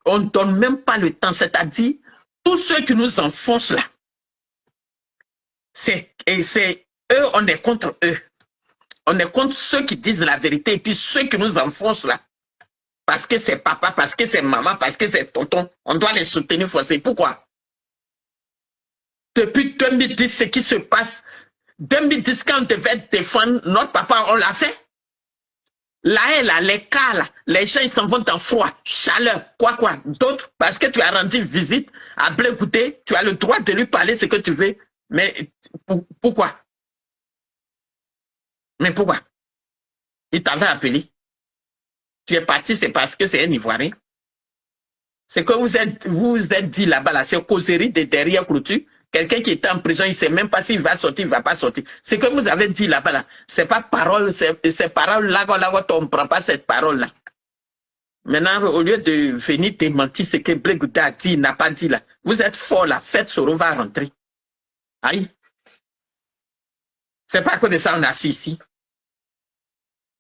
On ne donne même pas le temps, c'est-à-dire, tous ceux qui nous enfoncent là, c'est eux, on est contre eux. On est contre ceux qui disent la vérité et puis ceux qui nous enfoncent là. Parce que c'est papa, parce que c'est maman, parce que c'est tonton. On doit les soutenir forcément. Pourquoi? Depuis 2010, ce qui se passe, 2010, quand on devait défendre notre papa, on l'a fait. Là, les cas, là, les gens, ils s'en vont dans froid, chaleur, quoi. D'autres, parce que tu as rendu visite à Blé Goûté, tu as le droit de lui parler ce que tu veux. Mais pourquoi? Mais pourquoi? Il t'avait appelé. Tu es parti, c'est parce que c'est un Ivoirien. C'est que vous êtes dit là-bas, là, c'est causerie de derrière clôture. Quelqu'un qui était en prison, il ne sait même pas s'il va sortir, il ne va pas sortir. Ce que vous avez dit là-bas, là, c'est pas parole, c'est parole là, on ne prend pas cette parole-là. Maintenant, au lieu de venir démentir ce que Blé Goûté a dit, il n'a pas dit là, vous êtes fort là, faites Soro va rentrer. Aïe. C'est pas à cause de ça on est assis ici.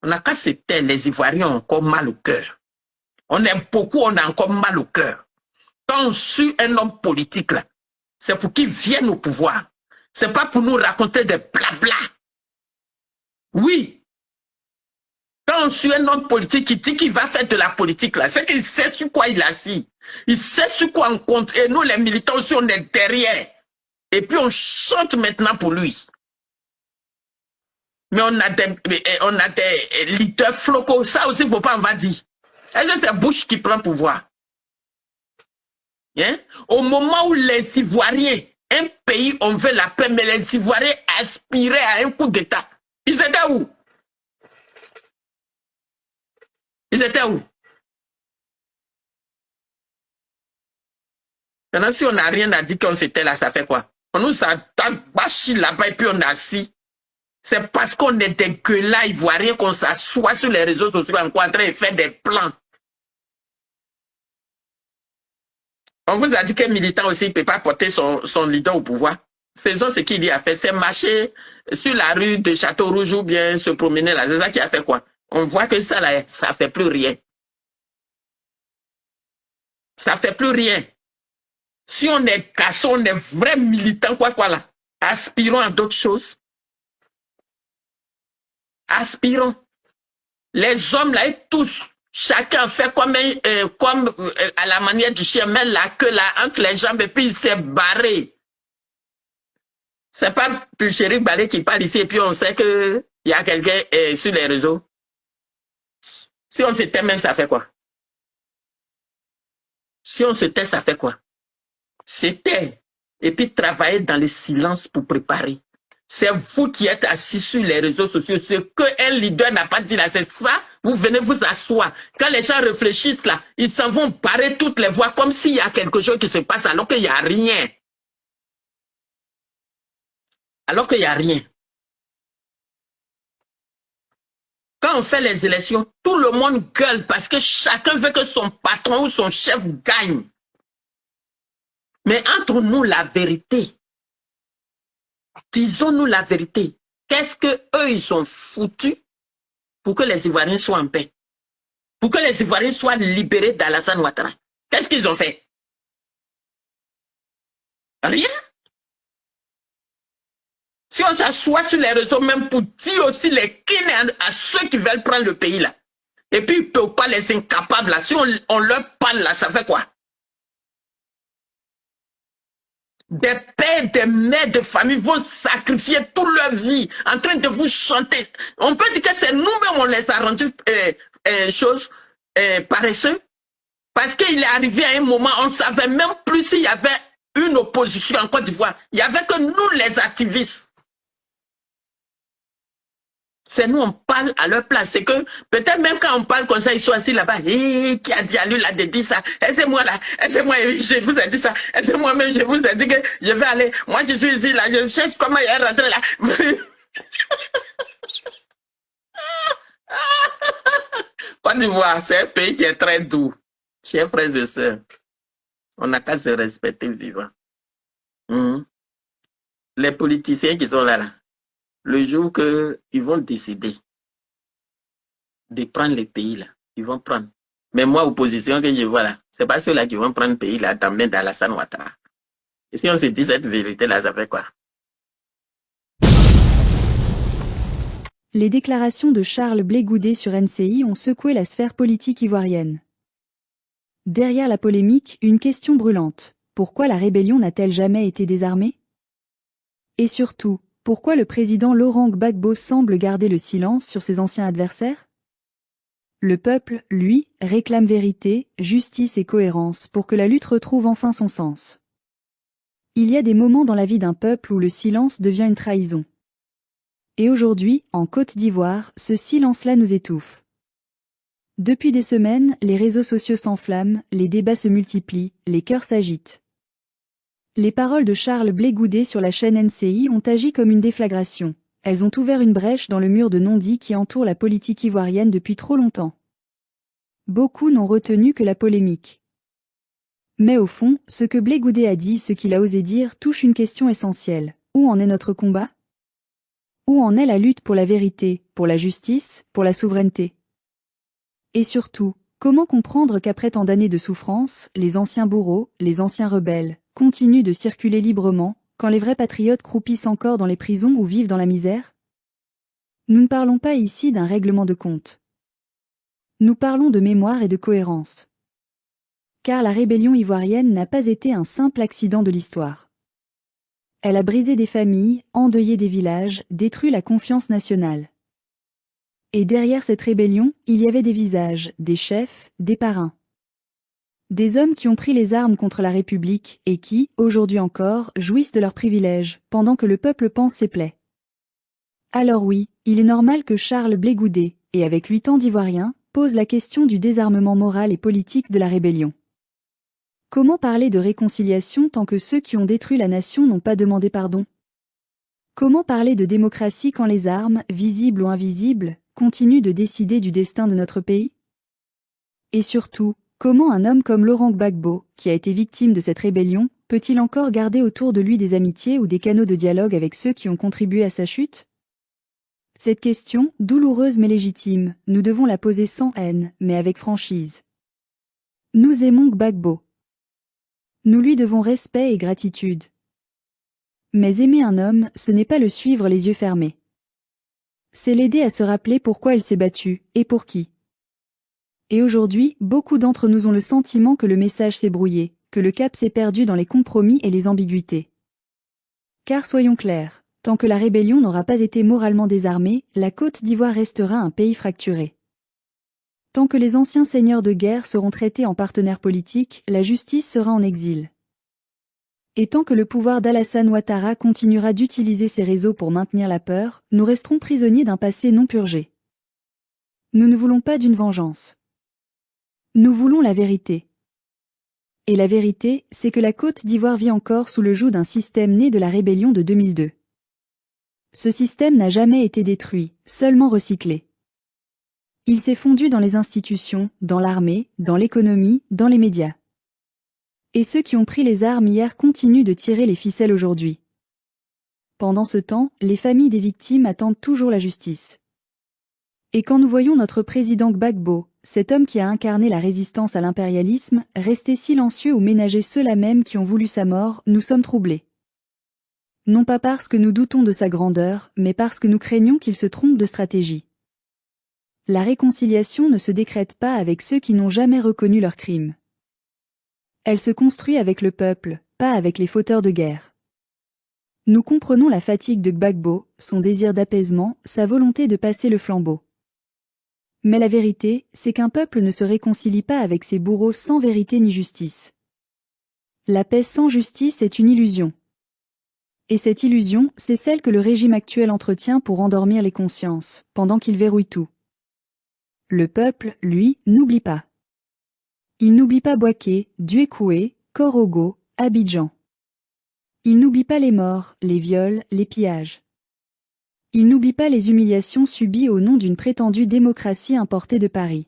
On a qu'à se taire, les Ivoiriens ont encore mal au cœur. On est beaucoup, on a encore mal au cœur. Quand on suit un homme politique là, c'est pour qu'il vienne au pouvoir. C'est pas pour nous raconter des blabla. Oui. Quand on suit un homme politique qui dit qu'il va faire de la politique là, c'est qu'il sait sur quoi il assis. Il sait sur quoi on compte. Et nous, les militants aussi, on est derrière. Et puis on chante maintenant pour lui. Mais on a des leaders flocaux. Ça aussi, il ne faut pas en va dire. Est-ce que c'est Bush qui prend pouvoir? Hein? Au moment où les Ivoiriens, un pays, on veut la paix, mais les Ivoiriens aspiraient à un coup d'État. Ils étaient où? Ils étaient où? Maintenant, si on n'a rien à dire qu'on s'était là, ça fait quoi? On nous a bâchi là-bas et puis on a assis. C'est parce qu'on est des gueulards ivoiriens qu'on s'assoit sur les réseaux sociaux en train de faire des plans. On vous a dit qu'un militant aussi ne peut pas porter son leader au pouvoir. Faisons ce qu'il y a fait. C'est marcher sur la rue de Château-Rouge ou bien se promener là. C'est ça qui a fait quoi? On voit que ça là, ça ne fait plus rien. Ça ne fait plus rien. Si on est cassé, on est vrai militant, quoi là. Aspirons à d'autres choses. Aspirons. Les hommes là, tous, chacun fait comme à la manière du chien, met la queue là entre les jambes et puis il s'est barré. C'est pas Pulchérik Balé qui parle ici et puis on sait qu'il y a quelqu'un sur les réseaux. Si on se tait même, ça fait quoi? Si on se tait, ça fait quoi? Se taire et puis travailler dans le silence pour préparer. C'est vous qui êtes assis sur les réseaux sociaux. Ce qu'un leader n'a pas dit là, c'est ça. Vous venez vous asseoir. Quand les gens réfléchissent là, ils s'en vont barrer toutes les voix comme s'il y a quelque chose qui se passe alors qu'il n'y a rien. Alors qu'il n'y a rien. Quand on fait les élections, tout le monde gueule parce que chacun veut que son patron ou son chef gagne. Mais entre nous, la vérité, disons-nous la vérité. Qu'est-ce qu'eux, ils ont foutu pour que les Ivoiriens soient en paix? Pour que les Ivoiriens soient libérés d'Alassane Ouattara? Qu'est-ce qu'ils ont fait? Rien. Si on s'assoit sur les réseaux, même pour dire aussi les kinés à ceux qui veulent prendre le pays là, et puis ils ne peuvent pas les incapables là, si on leur parle là, ça fait quoi? Des pères, des mères de famille vont sacrifier toute leur vie en train de vous chanter. On peut dire que c'est nous-mêmes, on les a rendus paresseux. Parce qu'il est arrivé à un moment, on ne savait même plus s'il y avait une opposition en Côte d'Ivoire. Il n'y avait que nous, les activistes. C'est nous, on parle à leur place. C'est que peut-être même quand on parle comme ça, ils sont assis là-bas. Qui a dit à lui là de dire ça? Aidez-moi là, aidez-moi, je vous ai dit ça. Aidez-moi même, je vous ai dit que je vais aller. Moi, je suis ici là, je cherche comment il est rentré là. Côte d'Ivoire, c'est un pays qui est très doux. Chers frères et sœurs, on n'a qu'à se respecter vivant. Les politiciens qui sont là, le jour qu'ils vont décider, de prendre les pays là. Ils vont prendre. Mais moi, opposition que je vois là, c'est pas ceux-là qui vont prendre le pays là, d'emmener d'Alassane Ouattara. Et si on se dit cette vérité-là, ça fait quoi? Les déclarations de Charles Blé Goudet sur NCI ont secoué la sphère politique ivoirienne. Derrière la polémique, une question brûlante. Pourquoi la rébellion n'a-t-elle jamais été désarmée? Et surtout, pourquoi le président Laurent Gbagbo semble garder le silence sur ses anciens adversaires? Le peuple, lui, réclame vérité, justice et cohérence pour que la lutte retrouve enfin son sens. Il y a des moments dans la vie d'un peuple où le silence devient une trahison. Et aujourd'hui, en Côte d'Ivoire, ce silence-là nous étouffe. Depuis des semaines, les réseaux sociaux s'enflamment, les débats se multiplient, les cœurs s'agitent. Les paroles de Charles Blé Goudet sur la chaîne NCI ont agi comme une déflagration. Elles ont ouvert une brèche dans le mur de non-dit qui entoure la politique ivoirienne depuis trop longtemps. Beaucoup n'ont retenu que la polémique. Mais au fond, ce que Blé Goudet a dit, ce qu'il a osé dire, touche une question essentielle. Où en est notre combat? Où en est la lutte pour la vérité, pour la justice, pour la souveraineté? Et surtout, comment comprendre qu'après tant d'années de souffrance, les anciens bourreaux, les anciens rebelles, continuent de circuler librement, quand les vrais patriotes croupissent encore dans les prisons ou vivent dans la misère? Nous ne parlons pas ici d'un règlement de compte. Nous parlons de mémoire et de cohérence. Car la rébellion ivoirienne n'a pas été un simple accident de l'histoire. Elle a brisé des familles, endeuillé des villages, détruit la confiance nationale. Et derrière cette rébellion, il y avait des visages, des chefs, des parrains. Des hommes qui ont pris les armes contre la République et qui, aujourd'hui encore, jouissent de leurs privilèges, pendant que le peuple pense ses plaies. Alors oui, il est normal que Charles Blé Goudet, et avec 8 ans d'Ivoiriens, pose la question du désarmement moral et politique de la rébellion. Comment parler de réconciliation tant que ceux qui ont détruit la nation n'ont pas demandé pardon? Comment parler de démocratie quand les armes, visibles ou invisibles, continuent de décider du destin de notre pays? Et surtout, comment un homme comme Laurent Gbagbo, qui a été victime de cette rébellion, peut-il encore garder autour de lui des amitiés ou des canaux de dialogue avec ceux qui ont contribué à sa chute? Cette question, douloureuse mais légitime, nous devons la poser sans haine, mais avec franchise. Nous aimons Gbagbo. Nous lui devons respect et gratitude. Mais aimer un homme, ce n'est pas le suivre les yeux fermés. C'est l'aider à se rappeler pourquoi elle s'est battue, et pour qui. Et aujourd'hui, beaucoup d'entre nous ont le sentiment que le message s'est brouillé, que le cap s'est perdu dans les compromis et les ambiguïtés. Car soyons clairs, tant que la rébellion n'aura pas été moralement désarmée, la Côte d'Ivoire restera un pays fracturé. Tant que les anciens seigneurs de guerre seront traités en partenaires politiques, la justice sera en exil. Et tant que le pouvoir d'Alassane Ouattara continuera d'utiliser ses réseaux pour maintenir la peur, nous resterons prisonniers d'un passé non purgé. Nous ne voulons pas d'une vengeance. Nous voulons la vérité. Et la vérité, c'est que la Côte d'Ivoire vit encore sous le joug d'un système né de la rébellion de 2002. Ce système n'a jamais été détruit, seulement recyclé. Il s'est fondu dans les institutions, dans l'armée, dans l'économie, dans les médias. Et ceux qui ont pris les armes hier continuent de tirer les ficelles aujourd'hui. Pendant ce temps, les familles des victimes attendent toujours la justice. Et quand nous voyons notre président Gbagbo, cet homme qui a incarné la résistance à l'impérialisme, rester silencieux ou ménager ceux-là même qui ont voulu sa mort, nous sommes troublés. Non pas parce que nous doutons de sa grandeur, mais parce que nous craignons qu'il se trompe de stratégie. La réconciliation ne se décrète pas avec ceux qui n'ont jamais reconnu leurs crimes. Elle se construit avec le peuple, pas avec les fauteurs de guerre. Nous comprenons la fatigue de Gbagbo, son désir d'apaisement, sa volonté de passer le flambeau. Mais la vérité, c'est qu'un peuple ne se réconcilie pas avec ses bourreaux sans vérité ni justice. La paix sans justice est une illusion. Et cette illusion, c'est celle que le régime actuel entretient pour endormir les consciences, pendant qu'il verrouille tout. Le peuple, lui, n'oublie pas. Il n'oublie pas Bouaké, Duékoué, Korogo, Abidjan. Il n'oublie pas les morts, les viols, les pillages. Il n'oublie pas les humiliations subies au nom d'une prétendue démocratie importée de Paris.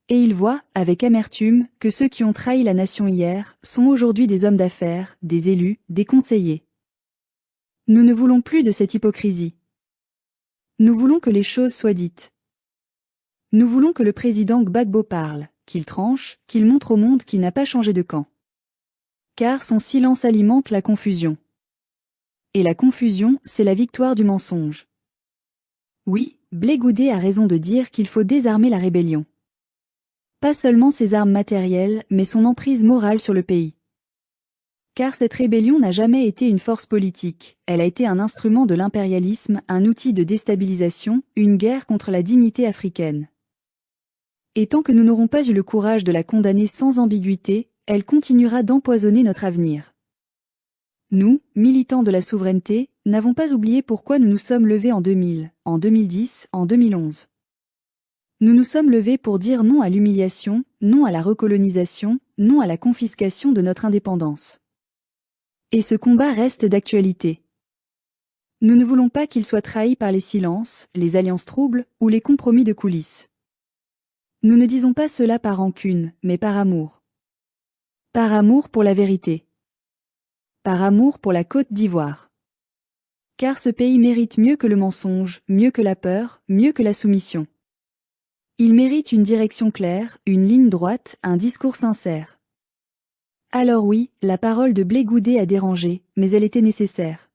Et il voit, avec amertume, que ceux qui ont trahi la nation hier sont aujourd'hui des hommes d'affaires, des élus, des conseillers. Nous ne voulons plus de cette hypocrisie. Nous voulons que les choses soient dites. Nous voulons que le président Gbagbo parle, qu'il tranche, qu'il montre au monde qu'il n'a pas changé de camp. Car son silence alimente la confusion. Et la confusion, c'est la victoire du mensonge. Oui, Blé Goudé a raison de dire qu'il faut désarmer la rébellion. Pas seulement ses armes matérielles, mais son emprise morale sur le pays. Car cette rébellion n'a jamais été une force politique, elle a été un instrument de l'impérialisme, un outil de déstabilisation, une guerre contre la dignité africaine. Et tant que nous n'aurons pas eu le courage de la condamner sans ambiguïté, elle continuera d'empoisonner notre avenir. Nous, militants de la souveraineté, n'avons pas oublié pourquoi nous nous sommes levés en 2000, en 2010, en 2011. Nous nous sommes levés pour dire non à l'humiliation, non à la recolonisation, non à la confiscation de notre indépendance. Et ce combat reste d'actualité. Nous ne voulons pas qu'il soit trahi par les silences, les alliances troubles ou les compromis de coulisses. Nous ne disons pas cela par rancune, mais par amour. Par amour pour la vérité. Par amour pour la Côte d'Ivoire. Car ce pays mérite mieux que le mensonge, mieux que la peur, mieux que la soumission. Il mérite une direction claire, une ligne droite, un discours sincère. Alors oui, la parole de Blé Goudé a dérangé, mais elle était nécessaire.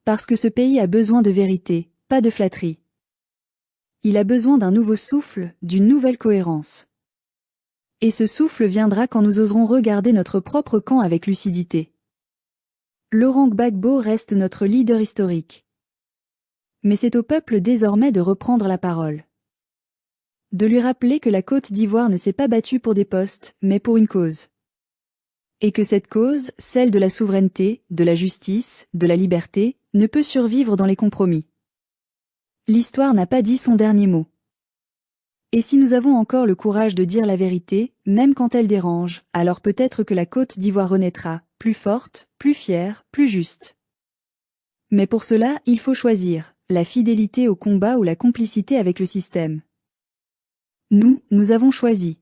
Parce que ce pays a besoin de vérité, pas de flatterie. Il a besoin d'un nouveau souffle, d'une nouvelle cohérence. Et ce souffle viendra quand nous oserons regarder notre propre camp avec lucidité. Laurent Gbagbo reste notre leader historique. Mais c'est au peuple désormais de reprendre la parole. De lui rappeler que la Côte d'Ivoire ne s'est pas battue pour des postes, mais pour une cause. Et que cette cause, celle de la souveraineté, de la justice, de la liberté, ne peut survivre dans les compromis. L'histoire n'a pas dit son dernier mot. Et si nous avons encore le courage de dire la vérité, même quand elle dérange, alors peut-être que la Côte d'Ivoire renaîtra, plus forte, plus fière, plus juste. Mais pour cela, il faut choisir, la fidélité au combat ou la complicité avec le système. Nous avons choisi.